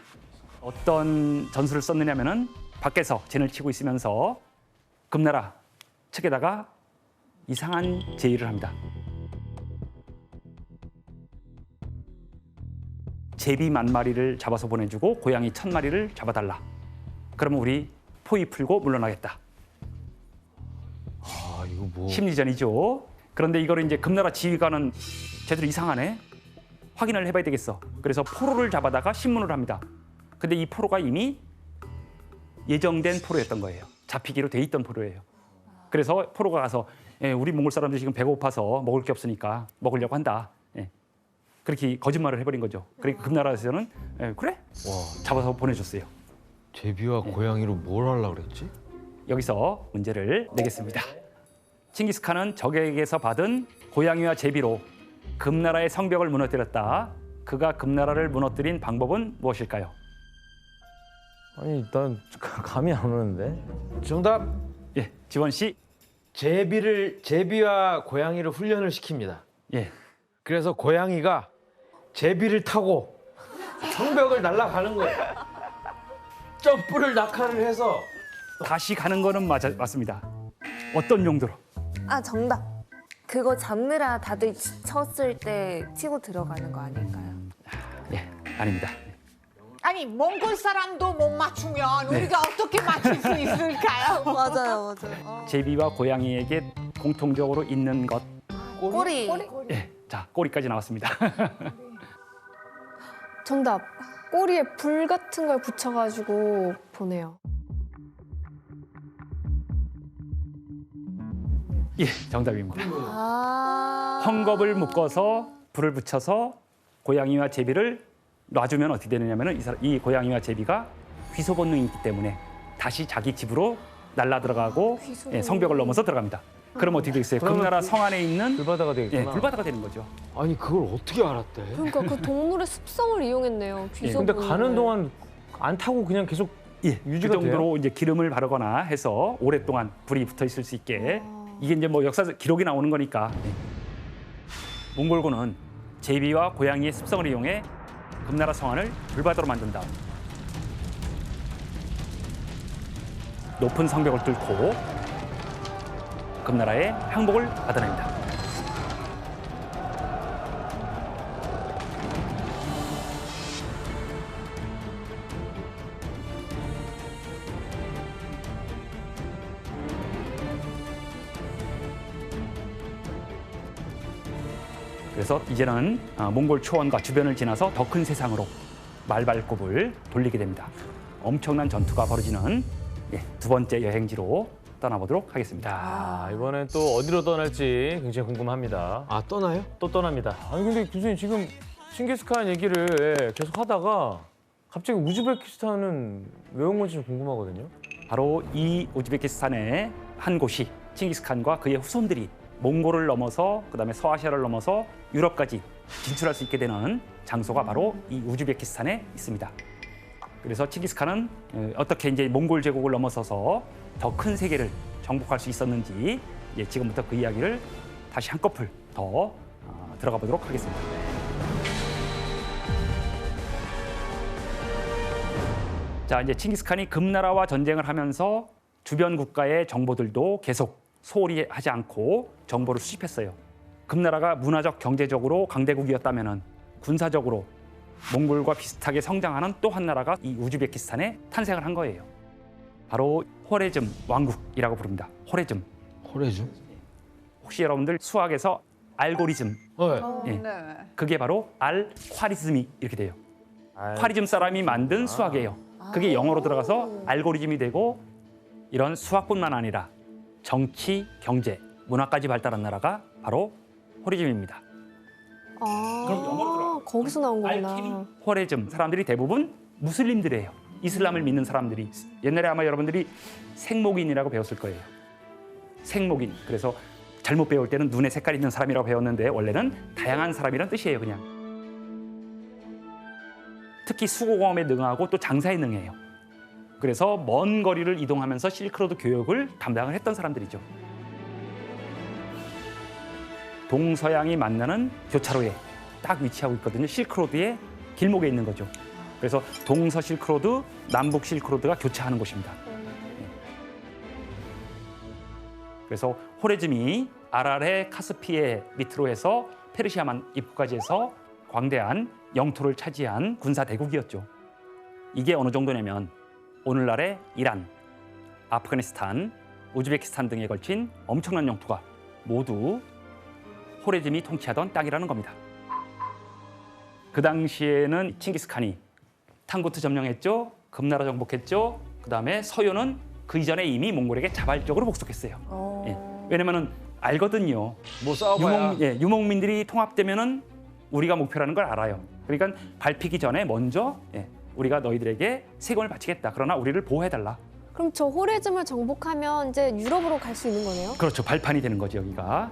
어떤 전술을 썼느냐면은 밖에서 진을 치고 있으면서 금나라 측에다가 이상한 제의를 합니다. 제비 10,000마리를 잡아서 보내주고 고양이 1,000마리를 잡아달라. 그러면 우리 포위 풀고 물러나겠다. 아, 이거 뭐. 심리전이죠. 그런데 이거를 이제 금나라 지휘관은 쟤들 이상하네. 확인을 해봐야 되겠어. 그래서 포로를 잡아다가 신문을 합니다. 근데 이 포로가 이미 예정된 포로였던 거예요. 잡히기로 돼 있던 포로예요. 그래서 포로가 가서 우리 몽골 사람들이 지금 배고파서 먹을 게 없으니까 먹으려고 한다. 그렇게 거짓말을 해버린 거죠. 그러니까 금나라에서는 그래? 잡아서 보내줬어요. 제비와 고양이로 뭘 하려고 그랬지? 여기서 문제를 내겠습니다. 칭기스칸은 적에게서 받은 고양이와 제비로 금나라의 성벽을 무너뜨렸다. 그가 금나라를 무너뜨린 방법은 무엇일까요? 아니 난 감이 안 오는데. 정답! 예, 지원 씨. 제비와 고양이를 훈련을 시킵니다. 예, 그래서 고양이가 제비를 타고 성벽을 날아가는 거예요. 점프를 낙하를 해서 다시 가는 거는 맞습니다. 어떤 용도로? 아, 정답. 그거 잡느라 다들 쳤을 때 치고 들어가는 거 아닐까요? 예, 아닙니다. 아니 몽골 사람도 못 맞추면 우리가 어떻게 맞출 수 있을까요? 맞아요. 제비와 고양이에게 공통적으로 있는 것. 꼬리. 예, 자, 꼬리까지 나왔습니다. 정답. 꼬리에 불 같은 걸 붙여가지고 보내요. 예, 정답입니다. 아. 헝겊을 묶어서 불을 붙여서 고양이와 제비를 놔주면 어떻게 되느냐면은 이 고양이와 제비가 귀소 본능이 있기 때문에 다시 자기 집으로 날라 들어가고 성벽을 넘어서 들어갑니다. 그럼 어떻게 되겠어요? 금나라 성 안에 있는 불바다가 되겠구나. 불바다가 되는 거죠. 아니 그걸 어떻게 알았대? 그러니까 그 동물의 습성을 이용했네요. 귀소 근데 본능을. 가는 동안 안 타고 그냥 계속 예, 유지가 그 정도로 이제 기름을 바르거나 해서 오랫동안 불이 붙어 있을 수 있게 이게 이제 뭐 역사 기록이 나오는 거니까. 몽골군은 제비와 고양이의 습성을 이용해 금나라 성안을 불바다로 만든 다음 높은 성벽을 뚫고 금나라의 항복을 받아냅니다. 그래서 이제는 몽골 초원과 주변을 지나서 더 큰 세상으로 말발굽을 돌리게 됩니다. 엄청난 전투가 벌어지는 두 번째 여행지로 떠나보도록 하겠습니다. 야, 이번엔 또 어디로 떠날지 굉장히 궁금합니다. 아 떠나요? 또 떠납니다. 아니 근데 교수님 지금 칭기스칸 얘기를 계속 하다가 갑자기 우즈베키스탄은 왜 온 건지 좀 궁금하거든요. 바로 이 우즈베키스탄의 한 곳이 칭기스칸과 그의 후손들이 몽골을 넘어서 그다음에 서아시아를 넘어서 유럽까지 진출할 수 있게 되는 장소가 바로 이 우즈베키스탄에 있습니다. 그래서 칭기스칸은 어떻게 이제 몽골 제국을 넘어서서 더 큰 세계를 정복할 수 있었는지 지금부터 그 이야기를 다시 한꺼풀 더 들어가 보도록 하겠습니다. 자, 이제 칭기스칸이 금나라와 전쟁을 하면서 주변 국가의 정보들도 계속 소홀히 하지 않고 정보를 수집했어요. 금나라가 문화적, 경제적으로 강대국이었다면은 군사적으로 몽골과 비슷하게 성장하는 또 한 나라가 이 우즈베키스탄에 탄생을 한 거예요. 바로 호레즘 왕국이라고 부릅니다. 호레즘. 호레즘? 혹시 여러분들 수학에서 알고리즘, 예. 네. 그게 바로 알콰리즘이 이렇게 돼요. 콰리즘 사람이 만든 수학이에요. 그게 영어로 들어가서 알고리즘이 되고 이런 수학뿐만 아니라 정치, 경제, 문화까지 발달한 나라가 바로 호레즘입니다. 그럼 영어로 들어가요. 거기서 나온 알키리, 거구나. 호레즘 사람들이 대부분 무슬림들이에요. 이슬람을 믿는 사람들이. 옛날에 아마 여러분들이 생목인이라고 배웠을 거예요. 생목인. 그래서 잘못 배울 때는 눈에 색깔 있는 사람이라고 배웠는데 원래는 다양한 사람이란 뜻이에요, 그냥. 특히 수공업에 능하고 또 장사에 능해요. 그래서 먼 거리를 이동하면서 실크로드 교역을 담당을 했던 사람들이죠. 동서양이 만나는 교차로에 딱 위치하고 있거든요. 실크로드의 길목에 있는 거죠. 그래서 동서 실크로드, 남북 실크로드가 교차하는 곳입니다. 그래서 호레즘이 아랄의 카스피해 밑으로 해서 페르시아만 입구까지 해서 광대한 영토를 차지한 군사 대국이었죠. 이게 어느 정도냐면 오늘날의 이란, 아프가니스탄, 우즈베키스탄 등에 걸친 엄청난 영토가 모두 호레즘이 통치하던 땅이라는 겁니다. 그 당시에는 칭기스칸이 탕구트 점령했죠. 금나라 정복했죠. 그다음에 서요는 그 이전에 이미 몽골에게 자발적으로 복속했어요. 예. 왜냐면은 알거든요. 뭐 싸워봐야. 유목민들이 통합되면은 우리가 목표라는 걸 알아요. 그러니까 밟히기 전에 먼저 우리가 너희들에게 세금을 바치겠다. 그러나 우리를 보호해달라. 그럼 저 호레즘을 정복하면 이제 유럽으로 갈 수 있는 거네요? 그렇죠. 발판이 되는 거죠, 여기가.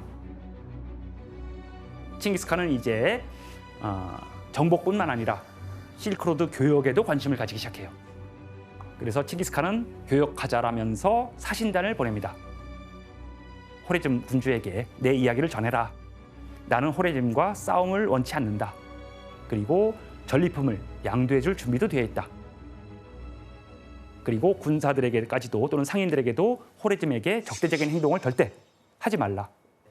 칭기스칸은 이제 정복뿐만 아니라 실크로드 교역에도 관심을 가지기 시작해요. 그래서 칭기스칸은 교역하자라면서 사신단을 보냅니다. 호레즘 군주에게 내 이야기를 전해라. 나는 호레즘과 싸움을 원치 않는다. 그리고 전리품을 양도해줄 준비도 되어 있다. 그리고 군사들에게까지도 또는 상인들에게도 호레즘에게 적대적인 행동을 절대 하지 말라.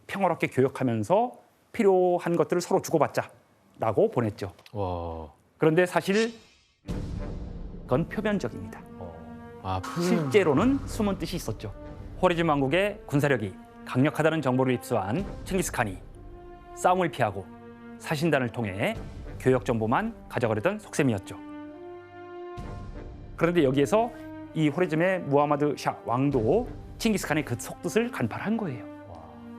평화롭게 교역하면서 필요한 것들을 서로 주고받자라고 보냈죠. 와. 그런데 사실 그건 표면적입니다. 아, 실제로는 숨은 뜻이 있었죠. 호레즘 왕국의 군사력이 강력하다는 정보를 입수한 칭기스칸이 싸움을 피하고 사신단을 통해 교역 정보만 가져가려던 속셈이었죠. 그런데 여기에서 이 호레즘의 무하마드 샤 왕도 칭기스칸의 그 속뜻을 간파한 거예요.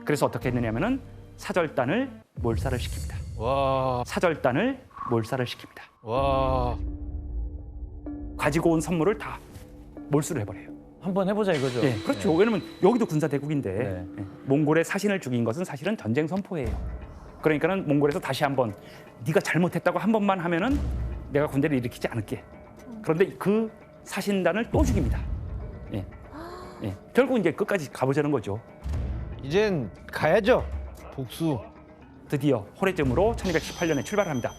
그래서 어떻게 했느냐면은 사절단을 몰살을 시킵니다. 와. 사절단을 몰살을 시킵니다. 와. 가지고 온 선물을 다 몰수를 해버려요. 한번 해보자 이거죠. 네, 그렇죠. 왜냐면 여기도 군사 대국인데 네. 몽골의 사신을 죽인 것은 사실은 전쟁 선포예요. 그러니까는 몽골에서 다시 한번 네가 잘못했다고 한 번만 하면은 내가 군대를 일으키지 않을게. 그런데 그 사신단을 또 죽입니다. 예. 예. 결국 이제 끝까지 가보자는 거죠. 이젠 가야죠. 복수. 드디어 호레즘으로 1218년에 출발합니다.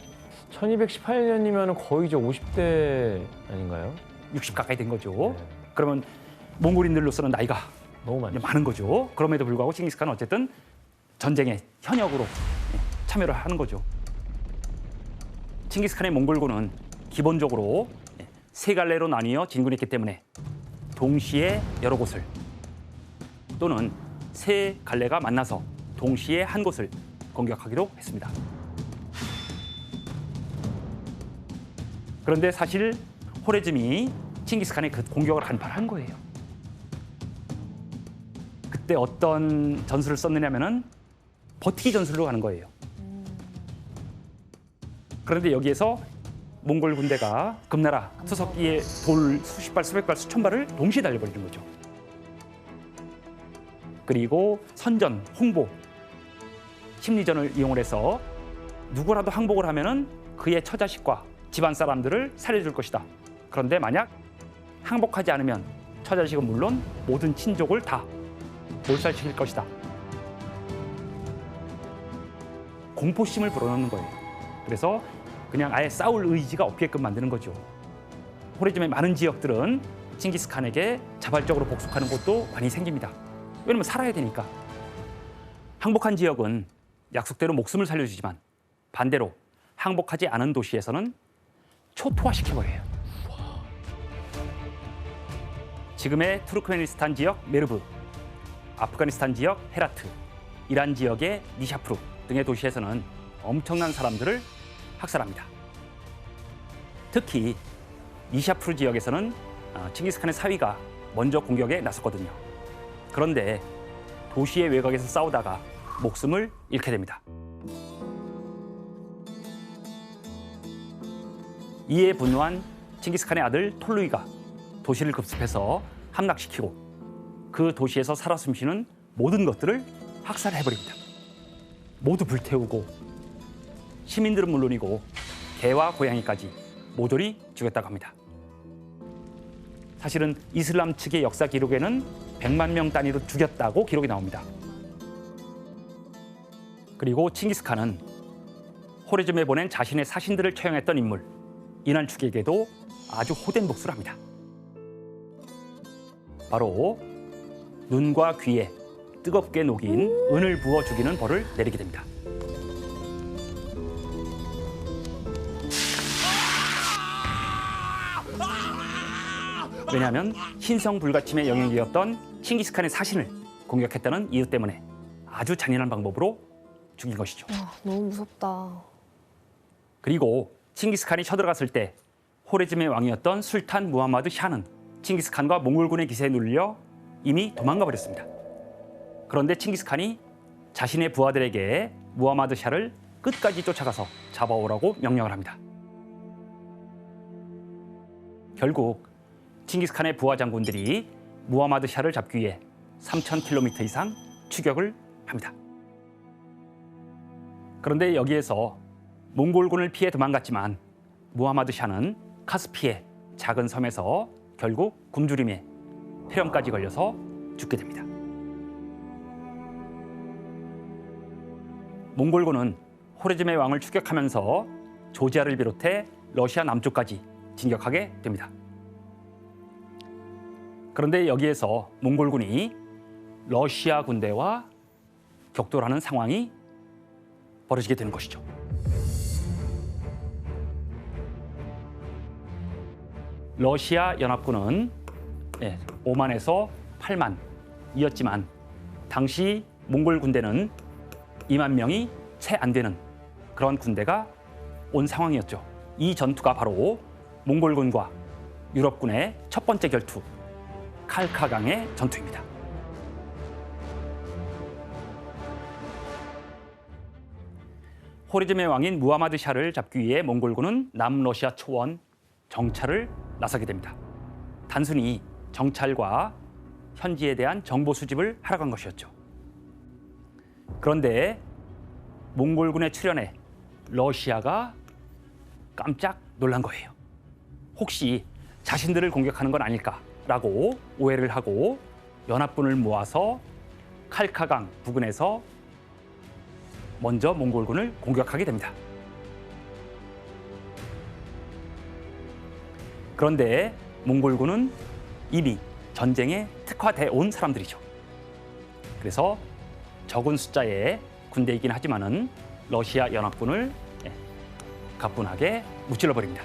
1218년이면 거의 이제 50대 아닌가요? 60 가까이 된 거죠. 네. 그러면 몽골인들로서는 나이가 너무 많죠. 많은 거죠. 그럼에도 불구하고 칭기스칸은 어쨌든 전쟁에 현역으로 참여를 하는 거죠. 칭기스칸의 몽골군은 기본적으로 세 갈래로 나뉘어 진군했기 때문에 동시에 여러 곳을 또는 세 갈래가 만나서 동시에 한 곳을 공격하기로 했습니다. 그런데 사실 호레즘이 칭기스칸의 그 공격을 한판한 거예요. 그때 어떤 전술을 썼느냐면은 버티기 전술로 가는 거예요. 그런데 여기에서 몽골 군대가 금나라 투석기에 돌 수십 발, 수백 발, 수천 발을 동시에 달려버리는 거죠. 그리고 선전, 홍보, 심리전을 이용을 해서 누구라도 항복을 하면은 그의 처자식과 집안 사람들을 살려줄 것이다. 그런데 만약 항복하지 않으면 처자식은 물론 모든 친족을 다 몰살시킬 것이다. 공포심을 불어넣는 거예요. 그래서 그냥 아예 싸울 의지가 없게끔 만드는 거죠. 호레즘의 많은 지역들은 칭기스칸에게 자발적으로 복속하는 곳도 많이 생깁니다. 왜냐면 살아야 되니까. 항복한 지역은 약속대로 목숨을 살려주지만 반대로 항복하지 않은 도시에서는 초토화시켜버려요. 지금의 투르크메니스탄 지역 메르브, 아프가니스탄 지역 헤라트, 이란 지역의 니샤프루 등의 도시에서는 엄청난 사람들을 학살합니다. 특히 니샤프루 지역에서는 칭기스칸의 사위가 먼저 공격에 나섰거든요. 그런데 도시의 외곽에서 싸우다가 목숨을 잃게 됩니다. 이에 분노한 칭기스칸의 아들 톨루이가 도시를 급습해서 함락시키고 그 도시에서 살아 숨쉬는 모든 것들을 학살해버립니다. 모두 불태우고 시민들은 물론이고 개와 고양이까지 모조리 죽였다고 합니다. 사실은 이슬람 측의 역사 기록에는 100만 명 단위로 죽였다고 기록이 나옵니다. 그리고 칭기스칸은 호레즘에 보낸 자신의 사신들을 처형했던 인물 이난축에게도 아주 호된 복수를 합니다. 바로 눈과 귀에 뜨겁게 녹인 은을 부어 죽이는 벌을 내리게 됩니다. 왜냐하면 신성 불가침의 영역이었던 칭기스칸의 사신을 공격했다는 이유 때문에 아주 잔인한 방법으로 죽인 것이죠. 너무 무섭다. 그리고 칭기스칸이 쳐들어갔을 때 호레즘의 왕이었던 술탄 무하마드 샤는 칭기스칸과 몽골군의 기세에 눌려 이미 도망가 버렸습니다. 그런데 칭기스칸이 자신의 부하들에게 무하마드 샤를 끝까지 쫓아가서 잡아오라고 명령을 합니다. 결국 칭기스칸의 부하 장군들이 무하마드 샤를 잡기 위해 3,000km 이상 추격을 합니다. 그런데 여기에서 몽골군을 피해 도망갔지만 무하마드 샤는 카스피의 작은 섬에서 결국 굶주림에 폐렴까지 걸려서 죽게 됩니다. 몽골군은 호레즘의 왕을 추격하면서 조지아를 비롯해 러시아 남쪽까지 진격하게 됩니다. 그런데 여기에서 몽골군이 러시아 군대와 격돌하는 상황이 벌어지게 되는 것이죠. 러시아 연합군은 5만에서 8만이었지만 당시 몽골 군대는 2만 명이 채 안 되는 그런 군대가 온 상황이었죠. 이 전투가 바로 몽골군과 유럽군의 첫 번째 결투, 칼카강의 전투입니다. 호레즘의 왕인 무하마드 샤를 잡기 위해 몽골군은 남러시아 초원 정찰을 나서게 됩니다. 단순히 정찰과 현지에 대한 정보 수집을 하러 간 것이었죠. 그런데 몽골군의 출현에 러시아가 깜짝 놀란 거예요. 혹시 자신들을 공격하는 건 아닐까라고 오해를 하고 연합군을 모아서 칼카강 부근에서 먼저 몽골군을 공격하게 됩니다. 그런데 몽골군은 이미 전쟁에 특화돼 온 사람들이죠. 그래서 적은 숫자의 군대이긴 하지만은 러시아 연합군을 가뿐하게 무찔러 버립니다.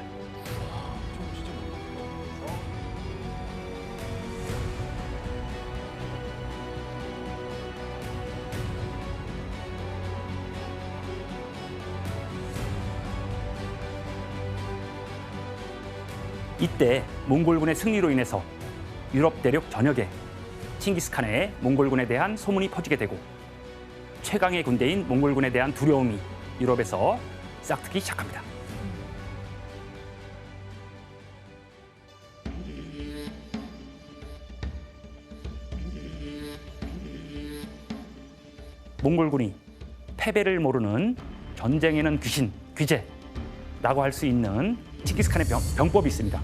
이때 몽골군의 승리로 인해서 유럽 대륙 전역에 칭기스칸의 몽골군에 대한 소문이 퍼지게 되고 최강의 군대인 몽골군에 대한 두려움이 유럽에서 싹트기 시작합니다. 몽골군이 패배를 모르는 전쟁에는 귀신, 귀재라고 할 수 있는 칭기스칸의 병법이 있습니다.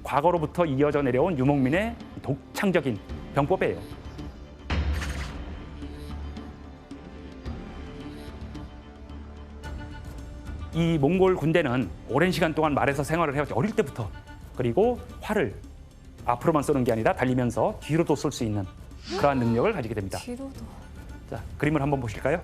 과거로부터 이어져 내려온 유목민의 독창적인 병법이에요. 이 몽골 군대는 오랜 시간 동안 말에서 생활을 해왔죠. 어릴 때부터. 그리고 활을 앞으로만 쏘는 게 아니라 달리면서 뒤로도 쏠 수 있는 그러한 능력을 가지게 됩니다. 뒤로도. 자, 그림을 한번 보실까요?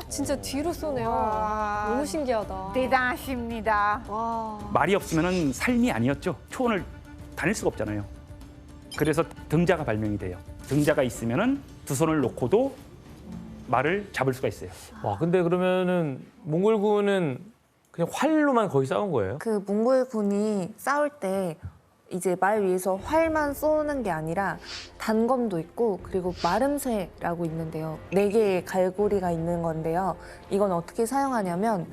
진짜 뒤로 쏘네요. 와. 너무 신기하다. 대단하십니다. 와. 말이 없으면 삶이 아니었죠. 초원을 다닐 수가 없잖아요. 그래서 등자가 발명이 돼요. 등자가 있으면은 두 손을 놓고도 말을 잡을 수가 있어요. 와, 근데 그러면은 몽골군은 그냥 활로만 거의 싸운 거예요? 그 몽골군이 싸울 때 이제 말 위에서 활만 쏘는 게 아니라 단검도 있고 그리고 마름쇠라고 있는데요. 4개의 갈고리가 있는 건데요. 이건 어떻게 사용하냐면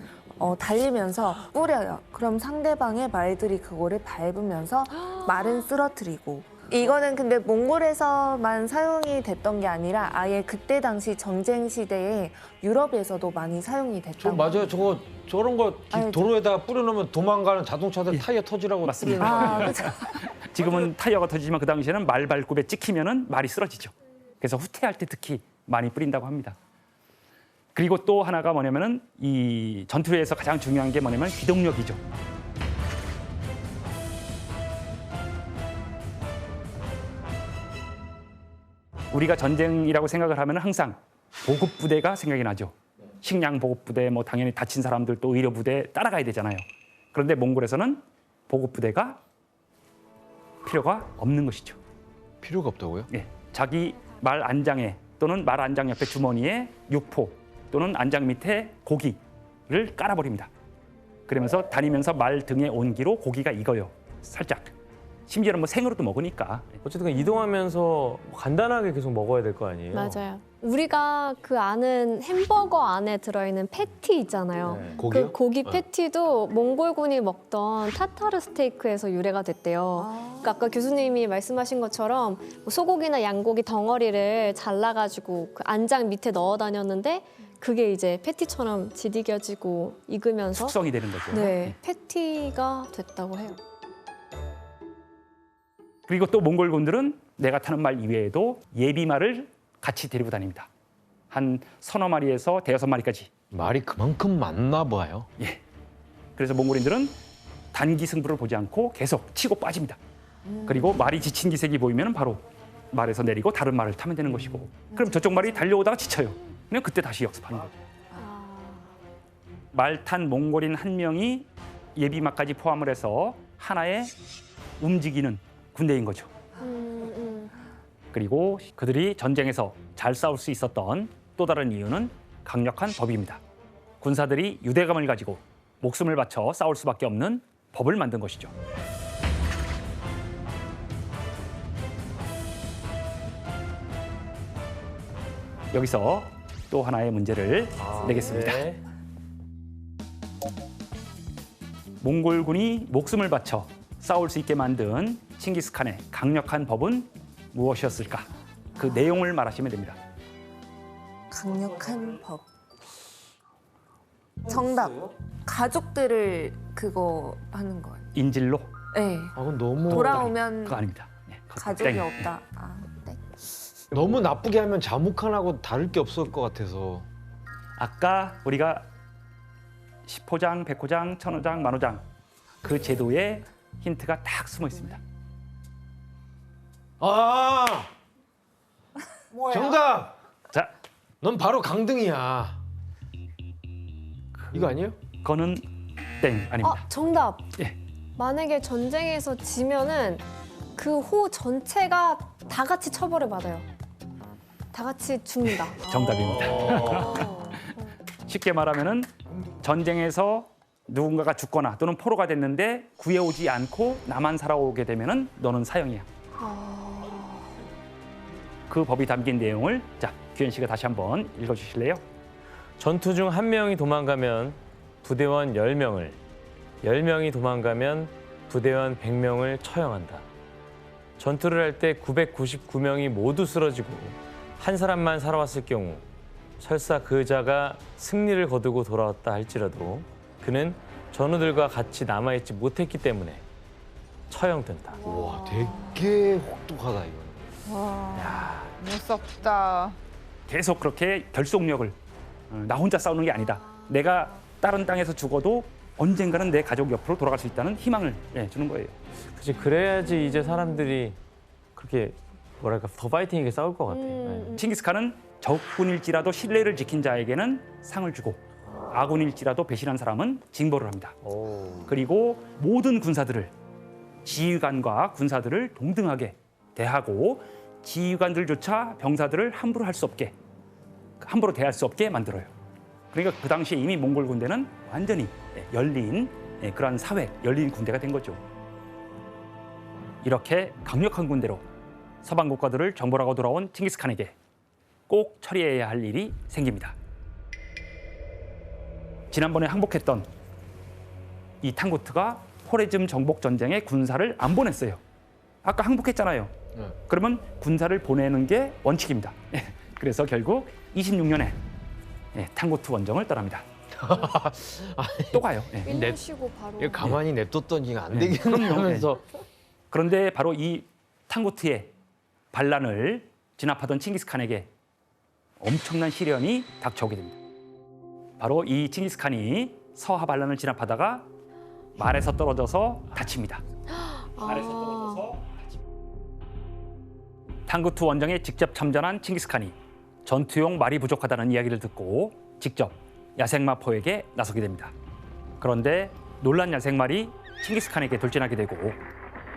달리면서 뿌려요. 그럼 상대방의 말들이 그거를 밟으면서 말은 쓰러뜨리고 이거는 근데 몽골에서만 사용이 됐던 게 아니라 아예 그때 당시 전쟁 시대에 유럽에서도 많이 사용이 저 됐다고. 맞아요. 저런 거 아니, 도로에다가 뿌려놓으면 도망가는 자동차들 타이어 터지라고 맞습니다. 아, 그렇죠. 지금은 타이어가 터지지만 그 당시에는 말 발굽에 찍히면은 말이 쓰러지죠. 그래서 후퇴할 때 특히 많이 뿌린다고 합니다. 그리고 또 하나가 뭐냐면은 이 전투에서 가장 중요한 게 뭐냐면 기동력이죠. 우리가 전쟁이라고 생각을 하면 항상 보급 부대가 생각이 나죠. 식량 보급 부대, 뭐 당연히 다친 사람들 또 의료 부대 따라가야 되잖아요. 그런데 몽골에서는 보급 부대가 필요가 없는 것이죠. 필요가 없다고요? 예, 자기 말 안장에 또는 말 안장 옆에 주머니에 육포 또는 안장 밑에 고기를 깔아버립니다. 그러면서 다니면서 말 등에 온기로 고기가 익어요. 살짝. 심지어는 뭐 생으로도 먹으니까. 어쨌든 이동하면서 간단하게 계속 먹어야 될 거 아니에요? 맞아요. 우리가 그 아는 햄버거 안에 들어있는 패티 있잖아요. 네. 고기요? 그 고기 패티도 몽골군이 먹던 타타르 스테이크에서 유래가 됐대요. 그러니까 아까 교수님이 말씀하신 것처럼 뭐 소고기나 양고기 덩어리를 잘라가지고 그 안장 밑에 넣어 다녔는데 그게 이제 패티처럼 지디겨지고 익으면서 숙성이 되는 거죠. 네, 패티가 됐다고 해요. 그리고 또 몽골군들은 내가 타는 말 이외에도 예비말을 같이 데리고 다닙니다. 한 서너 마리에서 대여섯 마리까지. 말이 그만큼 많나 봐요. 예. 그래서 몽골인들은 단기 승부를 보지 않고 계속 치고 빠집니다. 그리고 말이 지친 기색이 보이면 바로 말에서 내리고 다른 말을 타면 되는 것이고, 그럼 저쪽 말이 달려오다가 지쳐요. 그럼 그때 다시 역습하는 거죠. 말 탄 몽골인 한 명이 예비말까지 포함을 해서 하나의 움직이는 군대인 거죠. 그리고 그들이 전쟁에서 잘 싸울 수 있었던 또 다른 이유는 강력한 법입니다. 군사들이 유대감을 가지고 목숨을 바쳐 싸울 수밖에 없는 법을 만든 것이죠. 여기서 또 하나의 문제를 내겠습니다. 네. 몽골군이 목숨을 바쳐 싸울 수 있게 만든 칭기스칸의 강력한 법은 무엇이었을까? 그 내용을 말하시면 됩니다. 강력한 법. 정답. 가족들을 그거 하는 거예요. 인질로? 네. 아, 그건 너무 돌아오면 그거 아닙니다. 네, 그거 가족이 땡. 없다. 아, 네. 너무 나쁘게 하면 자묵한하고 다를 게 없을 것 같아서. 아까 우리가 10호장, 100호장, 1000호장, 10,000호장 그 제도에 힌트가 딱 숨어 있습니다. 아, 뭐야? 정답. 자, 넌 바로 강등이야. 이거 아니에요? 그거는 땡 아닙니다. 정답. 예. 만약에 전쟁에서 지면은 그 호 전체가 다 같이 처벌을 받아요. 다 같이 죽는다. 정답입니다. 쉽게 말하면은 전쟁에서 누군가가 죽거나 또는 포로가 됐는데 구해오지 않고 나만 살아오게 되면은 너는 사형이야. 그 법이 담긴 내용을 자, 규현 씨가 다시 한번 읽어주실래요? 전투 중 한 명이 도망가면 부대원 10명을, 10명이 도망가면 부대원 100명을 처형한다. 전투를 할 때 999명이 모두 쓰러지고 한 사람만 살아왔을 경우 설사 그 자가 승리를 거두고 돌아왔다 할지라도 그는 전우들과 같이 남아있지 못했기 때문에 처형된다. 와, 되게 혹독하다 이거. 와, 무섭다. 계속 그렇게 결속력을 나 혼자 싸우는 게 아니다. 내가 다른 땅에서 죽어도 언젠가는 내 가족 옆으로 돌아갈 수 있다는 희망을 주는 거예요. 그치, 그래야지 이제 사람들이 그렇게 뭐랄까 더 파이팅 있게 싸울 것 같아. 네. 칭기스칸은 적군일지라도 신뢰를 지킨 자에게는 상을 주고 아군일지라도 배신한 사람은 징벌을 합니다. 그리고 모든 군사들을 지휘관과 군사들을 동등하게 대하고 지휘관들조차 병사들을 함부로 대할 수 없게 만들어요. 그러니까 그 당시에 이미 몽골 군대는 완전히 열린 그러한 사회, 열린 군대가 된 거죠. 이렇게 강력한 군대로 서방 국가들을 정벌하고 돌아온 칭기스칸에게 꼭 처리해야 할 일이 생깁니다. 지난번에 항복했던 이 탕구트가 호레즘 정복 전쟁에 군사를 안 보냈어요. 아까 항복했잖아요. 네. 그러면 군사를 보내는 게 원칙입니다. 그래서 결국 26년에 탕구트 원정을 떠납니다. 또 가요. 1년 쉬고 바로. 이거 가만히 냅뒀더니 이거 안 되겠네 그럼요. 하면서 그런데 바로 이 탕구트의 반란을 진압하던 칭기스칸에게 엄청난 시련이 닥쳐오게 됩니다. 바로 이 칭기스칸이 서하 반란을 진압하다가 말에서 떨어져서 다칩니다. 말에서 떨어져서 다칩니다. 탕구트 원정에 직접 참전한 칭기스칸이 전투용 말이 부족하다는 이야기를 듣고 직접 야생마포에게 나서게 됩니다. 그런데 놀란 야생말이 칭기스칸에게 돌진하게 되고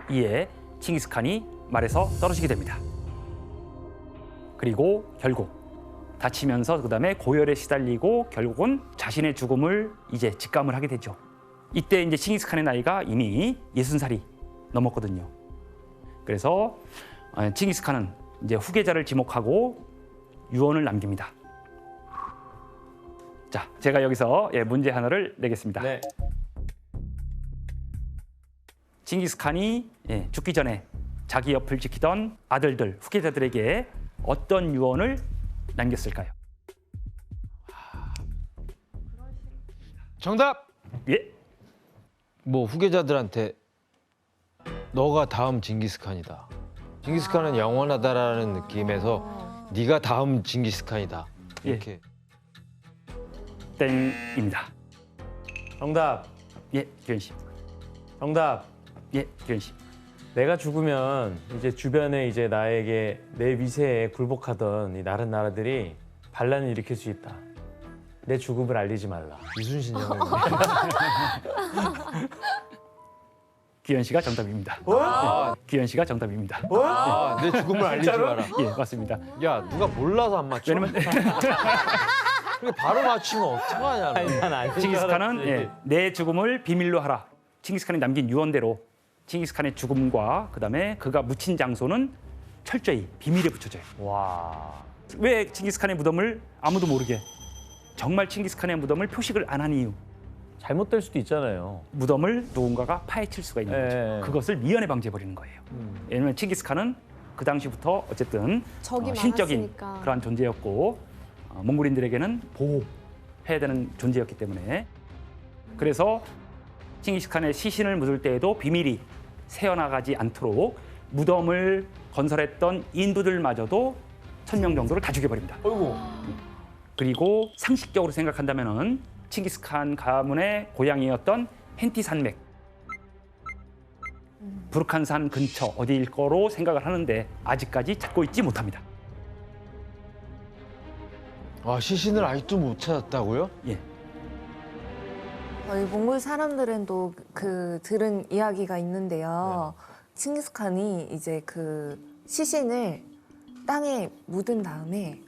이에 칭기스칸이 말에서 떨어지게 됩니다. 그리고 결국 다치면서 그다음에 고열에 시달리고 결국은 자신의 죽음을 이제 직감을 하게 되죠. 이때 이제 칭기스칸의 나이가 이미 60살이 넘었거든요. 그래서 칭기스칸은 이제 후계자를 지목하고 유언을 남깁니다. 자, 제가 여기서 문제 하나를 내겠습니다. 네. 칭기스칸이 죽기 전에 자기 옆을 지키던 아들들, 후계자들에게 어떤 유언을 남겼을까요? 정답. 예, 뭐 후계자들한테 너가 다음 징기스칸이다. 징기스칸은 영원하다라는 느낌에서 네가 다음 징기스칸이다. 이렇게. 땡입니다. 정답. 예, 규현 씨. 정답. 예, 규현 씨. 내가 죽으면 이제 주변에 이제 나에게 내 위세에 굴복하던 이 다른 나라들이 반란을 일으킬 수 있다. 내 죽음을 알리지 말라. 이순신 형님. 규현 씨가 정답입니다. 규현 씨가 정답입니다. 아, 내 죽음을 알리지 마라. 예, 맞습니다. 야, 누가 몰라서 안 맞춰? 왜냐면 그렇게 바로 맞추면 어떡하냐. 너. 난 아닌 줄 칭기스칸은 알았지. 내 죽음을 비밀로 하라. 칭기스칸이 남긴 유언대로 칭기스칸의 죽음과 그다음에 그가 묻힌 장소는 철저히 비밀에 붙여져요. 와. 왜 칭기스칸의 무덤을 아무도 모르게 정말 칭기스칸의 무덤을 표식을 안 한 이유. 잘못될 수도 있잖아요. 무덤을 누군가가 파헤칠 수가 있는 거죠. 예. 그것을 미연에 방지해 버리는 거예요. 왜냐하면 칭기스칸은 그 당시부터 어쨌든 적이 신적인 많았으니까. 그러한 존재였고 몽골인들에게는 보호해야 되는 존재였기 때문에 그래서 칭기스칸의 시신을 묻을 때에도 비밀이 새어나가지 않도록 무덤을 건설했던 인부들마저도 1000명 정도를 다 죽여버립니다. 어이구. 그리고 상식적으로 생각한다면은 칭기스칸 가문의 고향이었던 hen티 산맥, 부르칸산 근처 어디일 거로 생각을 하는데 아직까지 찾고 있지 못합니다. 아, 시신을 아직도 못 찾았다고요? 예, 이 몽골 사람들은 또 그 들은 이야기가 있는데요. 칭기스칸이 이제 그 시신을 땅에 묻은 다음에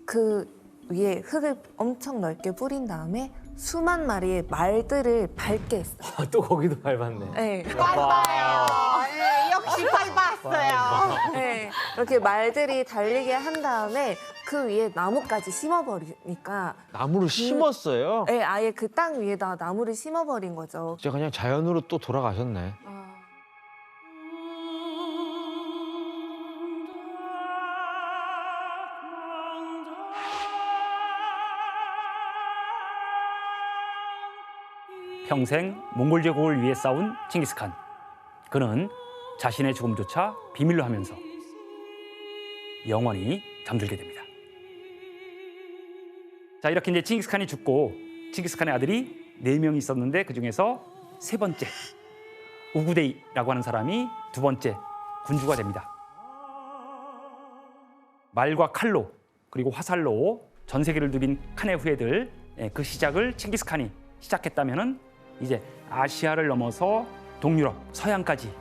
그 위에 흙을 엄청 넓게 뿌린 다음에 수만 마리의 말들을 밟게 했어요. 또 거기도 밟았네. 네. 밟아요. 네, 역시 밟았어요. 네. 이렇게 말들이 달리게 한 다음에 그 위에 나무까지 심어버리니까 나무를 심었어요. 네, 아예 그 땅 위에다 나무를 심어버린 거죠. 진짜 그냥 자연으로 또 돌아가셨네. 평생 몽골 제국을 위해 싸운 칭기스칸. 그는 자신의 죽음조차 비밀로 하면서 영원히 잠들게 됩니다. 자, 이렇게 이제 칭기스칸이 죽고 칭기스칸의 아들이 4명이 있었는데 그 중에서 3번째 우구데이라고 하는 사람이 2번째 군주가 됩니다. 말과 칼로 그리고 화살로 전 세계를 누빈 칸의 후예들, 그 시작을 칭기스칸이 시작했다면은 이제 아시아를 넘어서 동유럽, 서양까지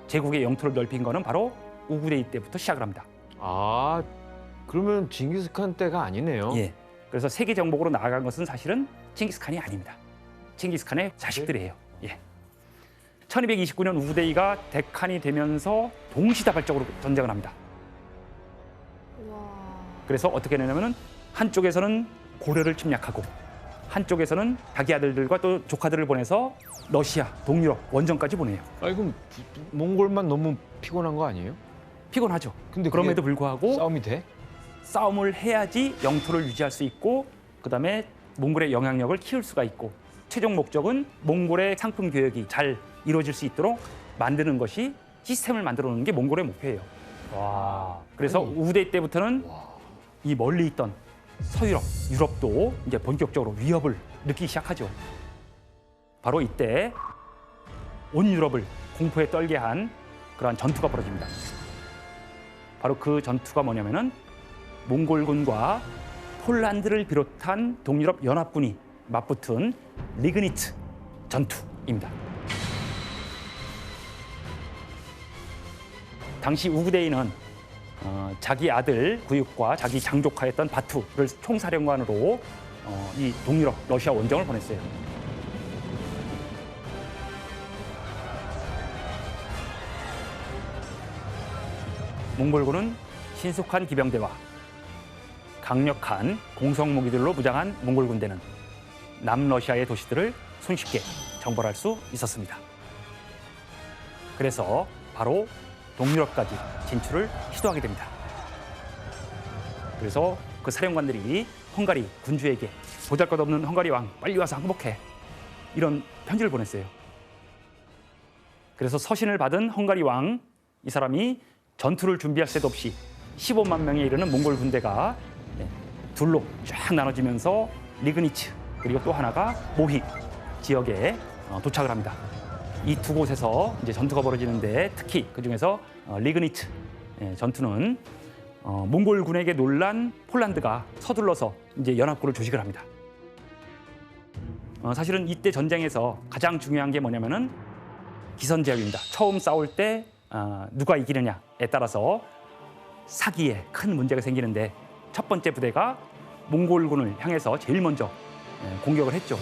제국의 영토를 넓힌 거는 바로 우구데이 때부터 시작을 합니다. 아, 그러면 징기스칸 때가 아니네요. 예. 그래서 세계 정복으로 나아간 것은 사실은 칭기스칸이 아닙니다. 칭기스칸의 자식들이에요. 예. 1229년 우구데이가 대칸이 되면서 동시다발적으로 전쟁을 합니다. 그래서 어떻게 되냐면은 한쪽에서는 고려를 침략하고 한쪽에서는 자기 아들들과 또 조카들을 보내서 러시아, 동유럽, 원정까지 보내요. 아니 그럼 몽골만 너무 피곤한 거 아니에요? 피곤하죠. 근데 그럼에도 불구하고 싸움이 돼? 싸움을 해야지 영토를 유지할 수 있고 그다음에 몽골의 영향력을 키울 수가 있고 최종 목적은 몽골의 상품 교역이 잘 이루어질 수 있도록 만드는 것이 시스템을 만들어 놓는 게 몽골의 목표예요. 와. 그래서 아니, 우구데이 때부터는 이 멀리 있던 서유럽, 유럽도 이제 본격적으로 위협을 느끼기 시작하죠. 바로 이때 온 유럽을 공포에 떨게 한 그러한 전투가 벌어집니다. 바로 그 전투가 뭐냐면은 몽골군과 폴란드를 비롯한 동유럽 연합군이 맞붙은 리그니츠 전투입니다. 당시 우구데이는 자기 아들 구육과 자기 장조카였던 바투를 총사령관으로 이 동유럽 러시아 원정을 보냈어요. 몽골군은 신속한 기병대와 강력한 공성 무기들로 무장한 몽골 군대는 남러시아의 도시들을 손쉽게 정벌할 수 있었습니다. 그래서 바로 동유럽까지 진출을 시도하게 됩니다. 그래서 그 사령관들이 헝가리 군주에게 보잘것없는 헝가리 왕 빨리 와서 항복해 이런 편지를 보냈어요. 그래서 서신을 받은 헝가리 왕 이 사람이 전투를 준비할 새도 없이 15만 명에 이르는 몽골 군대가 둘로 쫙 나눠지면서 리그니츠 그리고 또 하나가 모히 지역에 도착을 합니다. 이 두 곳에서 이제 전투가 벌어지는데 특히 그 중에서 리그니츠 전투는 몽골군에게 놀란 폴란드가 서둘러서 이제 연합군을 조직을 합니다. 사실은 이때 전쟁에서 가장 중요한 게 뭐냐면은 기선제압입니다. 처음 싸울 때 누가 이기느냐에 따라서 사기에 큰 문제가 생기는데 첫 번째 부대가 몽골군을 향해서 제일 먼저 공격을 했죠.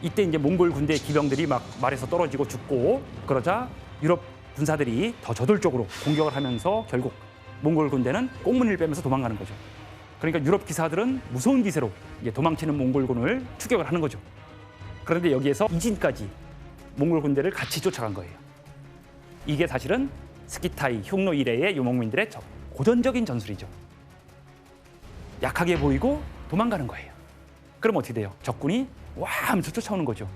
이때 이제 몽골 군대 기병들이 막 말에서 떨어지고 죽고 그러자 유럽 군사들이 더 저돌적으로 공격을 하면서 결국 몽골 군대는 꽁문을 빼면서 도망가는 거죠. 그러니까 유럽 기사들은 무서운 기세로 이제 도망치는 몽골군을 추격을 하는 거죠. 그런데 여기에서 이진까지 몽골 군대를 같이 쫓아간 거예요. 이게 사실은 스키타이, 흉노 이래의 유목민들의 고전적인 전술이죠. 약하게 보이고 도망가는 거예요. 그럼 어떻게 돼요? 적군이 와 하면서 쫓아오는 거죠.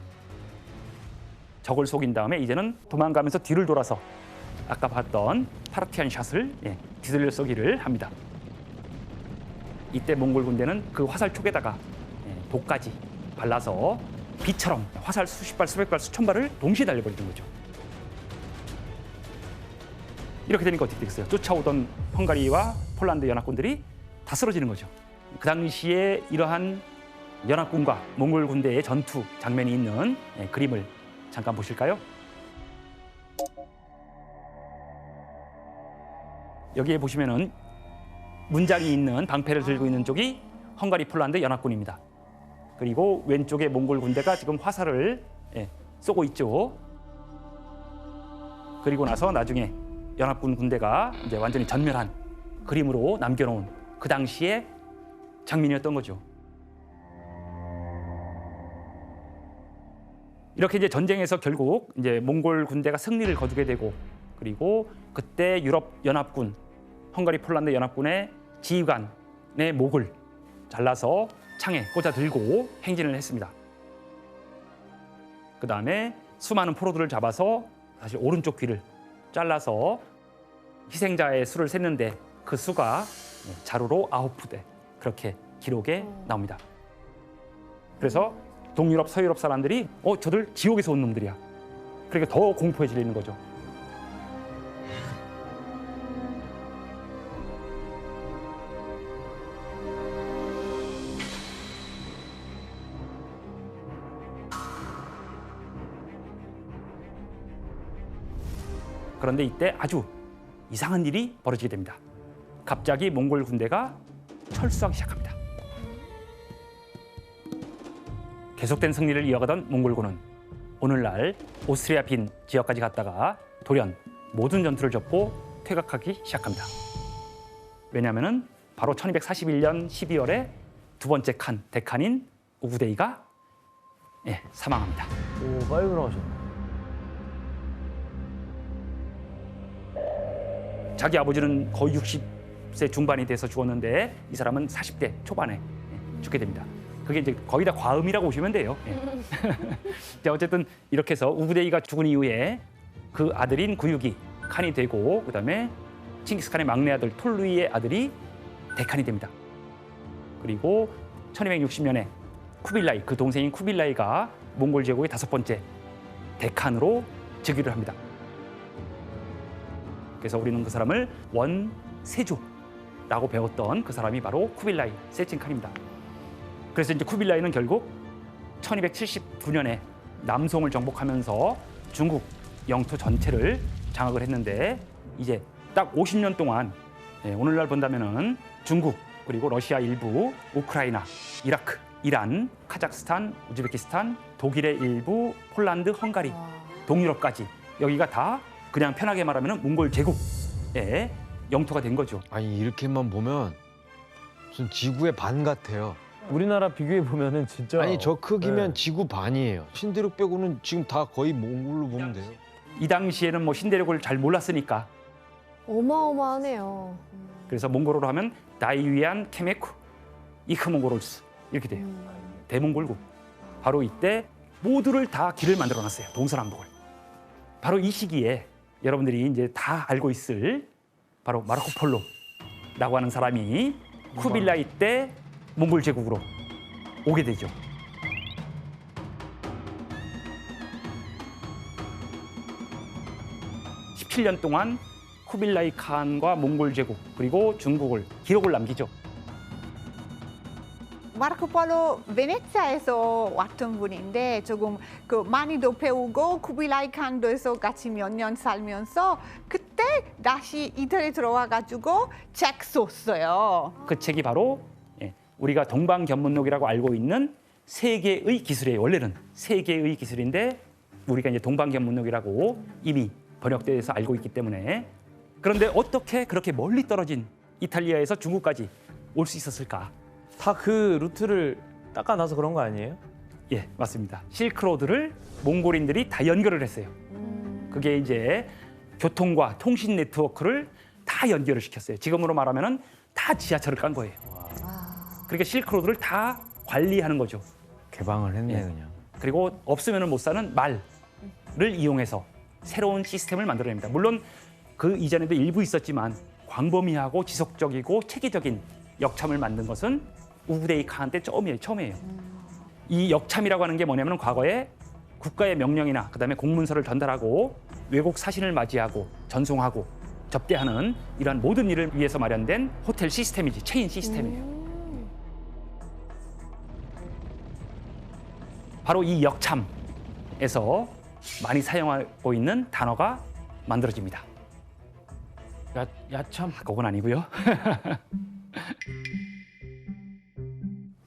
적을 속인 다음에 이제는 도망가면서 뒤를 돌아서 아까 봤던 파르티안 샷을 뒤돌려 쏘기를 합니다. 이때 몽골 군대는 그 화살 촉에다가 독까지 발라서 비처럼 화살 수십 발, 수백 발, 수천 발을 동시에 날려버리는 거죠. 이렇게 되니까 어떻게 되겠어요? 쫓아오던 헝가리와 폴란드 연합군들이 다 쓰러지는 거죠. 그 당시에 이러한 연합군과 몽골 군대의 전투 장면이 있는 그림을 잠깐 보실까요? 여기에 보시면은 문장이 있는 방패를 들고 있는 쪽이 헝가리 폴란드 연합군입니다. 그리고 왼쪽에 몽골 군대가 지금 화살을 쏘고 있죠. 그리고 나서 나중에 연합군 군대가 이제 완전히 전멸한 그림으로 남겨놓은 그 당시의 장면이었던 거죠. 이렇게 이제 전쟁에서 결국 이제 몽골 군대가 승리를 거두게 되고, 그리고 그때 유럽 연합군, 헝가리 폴란드 연합군의 지휘관의 목을 잘라서 창에 꽂아 들고 행진을 했습니다. 그 다음에 수많은 포로들을 잡아서 사실 오른쪽 귀를 잘라서 희생자의 수를 셌는데 그 수가 자루로 9부대 그렇게 기록에 나옵니다. 그래서 동유럽, 서유럽 사람들이 저들 지옥에서 온 놈들이야. 그러니까 더 공포에 질리는 거죠. 그런데 이때 아주 이상한 일이 벌어지게 됩니다. 갑자기 몽골 군대가 철수하기 시작합니다. 계속된 승리를 이어가던 몽골군은 오늘날 오스트리아 빈 지역까지 갔다가 돌연 모든 전투를 접고 퇴각하기 시작합니다. 왜냐하면 바로 1241년 12월에 두 번째 칸, 대칸인 우구데이가 사망합니다. 오, 빨리 돌아가셨네. 자기 아버지는 거의 60세 중반이 돼서 죽었는데 이 사람은 40대 초반에 죽게 됩니다. 그게 이제 거의 다 과음이라고 보시면 돼요. 자, 어쨌든 이렇게 해서 우구데이가 죽은 이후에 그 아들인 구육이 칸이 되고, 그다음에 칭기스칸의 막내 아들 톨루이의 아들이 대칸이 됩니다. 그리고 1260년에 쿠빌라이, 그 동생인 쿠빌라이가 몽골 제국의 5번째 대칸으로 즉위를 합니다. 그래서 우리는 그 사람을 원세조라고 배웠던 그 사람이 바로 쿠빌라이 세칭칸입니다. 그래서 이제 쿠빌라이는 결국 1279년에 남송을 정복하면서 중국 영토 전체를 장악을 했는데, 이제 딱 50년 동안 오늘날 본다면은 중국, 그리고 러시아 일부, 우크라이나, 이라크, 이란, 카자흐스탄, 우즈베키스탄, 독일의 일부, 폴란드, 헝가리, 동유럽까지 여기가 다 그냥 편하게 말하면 몽골 제국의 영토가 된 거죠. 아니 이렇게만 보면 무슨 지구의 반 같아요. 우리나라 비교해 보면은 진짜 아니 저 크기면 네. 지구 반이에요. 신대륙 빼고는 지금 다 거의 몽골로 보면 돼요. 이 당시에는 뭐 신대륙을 잘 몰랐으니까, 어마어마하네요. 그래서 몽골어로 하면 다이위안 케메쿠 이크몽골로스 이렇게 돼요. 대몽골국. 바로 이때 모두를 다 길을 만들어놨어요. 동서남북을. 바로 이 시기에 여러분들이 이제 다 알고 있을 바로 마르코 폴로라고 하는 사람이 쿠빌라이 때 몽골 제국으로 오게 되죠. (17년) 동안 쿠빌라이 칸과 몽골 제국 그리고 중국을 기록을 남기죠. 마르코 폴로 베네치아에서 왔던 분인데 조금 그 많이도 배우고 쿠빌라이 칸도에서 같이 몇 년 살면서 그때 다시 이태리 들어와가지고 책 썼어요. 그 책이 바로 우리가 동방견문록이라고 알고 있는 세계의 기술이에요. 원래는 세계의 기술인데 우리가 이제 동방견문록이라고 이미 번역돼서 알고 있기 때문에. 그런데 어떻게 그렇게 멀리 떨어진 이탈리아에서 중국까지 올 수 있었을까? 다 그 루트를 닦아놔서 그런 거 아니에요? 예, 맞습니다. 실크로드를 몽골인들이 다 연결을 했어요. 그게 이제 교통과 통신 네트워크를 다 연결을 시켰어요. 지금으로 말하면은 다 지하철을 깐 거예요. 그러니까 실크로드를 다 관리하는 거죠. 개방을 했네 예. 그냥. 그리고 없으면 못 사는 말을 이용해서 새로운 시스템을 만들어냅니다. 물론 그 이전에도 일부 있었지만 광범위하고 지속적이고 체계적인 역참을 만든 것은 우구데이 칸 때 처음이에요. 이 역참이라고 하는 게 뭐냐면 과거에 국가의 명령이나 그다음에 공문서를 전달하고 외국 사신을 맞이하고 전송하고 접대하는 이러한 모든 일을 위해서 마련된 호텔 시스템이지, 체인 시스템이에요. 바로 이 역참에서 많이 사용하고 있는 단어가 만들어집니다. 야참. 그건 아니고요.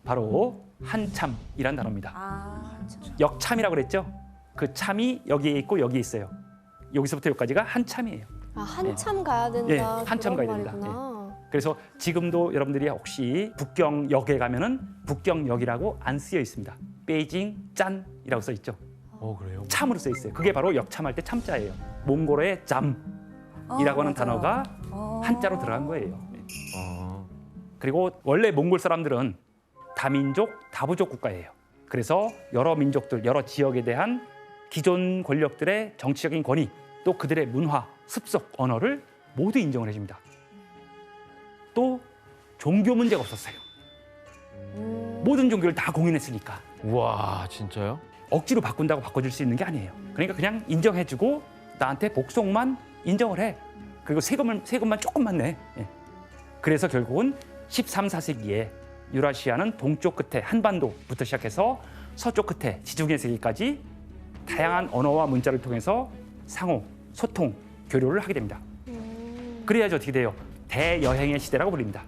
바로 한참이란 단어입니다. 아, 역참이라고 그랬죠? 그 참이 여기에 있고 여기에 있어요. 여기서부터 여기까지가 한참이에요. 아, 한참 가야 된다. 예, 한참 그런 가야 된다. 말이구나. 그래서 지금도 여러분들이 혹시 북경역에 가면은 북경역이라고 안 쓰여 있습니다. 베이징 짠이라고 써 있죠. 그래요? 참으로 써 있어요. 그게 바로 역참할 때 참자예요. 몽골어의 잠이라고 하는 단어가 한자로 들어간 거예요. 그리고 원래 몽골 사람들은 다민족, 다부족 국가예요. 그래서 여러 민족들, 여러 지역에 대한 기존 권력들의 정치적인 권위, 또 그들의 문화, 습속, 언어를 모두 인정을 해줍니다. 또 종교 문제가 없었어요. 모든 종교를 다 공인했으니까 우와, 진짜요? 억지로 바꾼다고 바꿔줄 수 있는 게 아니에요. 그러니까 그냥 인정해주고 나한테 복속만 인정을 해. 그리고 세금만 조금만 내. 예. 그래서 결국은 13, 14세기에 유라시아는 동쪽 끝에 한반도부터 시작해서 서쪽 끝에 지중해 세계까지 다양한 언어와 문자를 통해서 상호, 소통, 교류를 하게 됩니다. 그래야지 어떻게 돼요? 대여행의 시대라고 불립니다.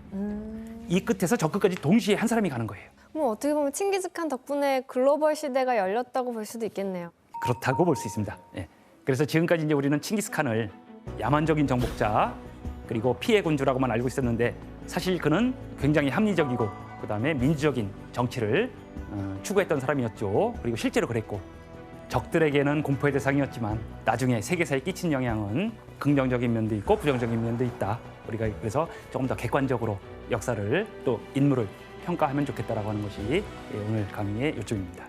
이 끝에서 저 끝까지 동시에 한 사람이 가는 거예요. 뭐 어떻게 보면 칭기즈칸 덕분에 글로벌 시대가 열렸다고 볼 수도 있겠네요. 그렇다고 볼 수 있습니다. 예. 그래서 지금까지 이제 우리는 칭기스칸을 야만적인 정복자 그리고 피해 군주라고만 알고 있었는데 사실 그는 굉장히 합리적이고 그다음에 민주적인 정치를 추구했던 사람이었죠. 그리고 실제로 그랬고 적들에게는 공포의 대상이었지만 나중에 세계사에 끼친 영향은 긍정적인 면도 있고 부정적인 면도 있다. 우리가 그래서 조금 더 객관적으로 역사를 또 인물을 평가하면 좋겠다라고 하는 것이 오늘 강의의 요점입니다.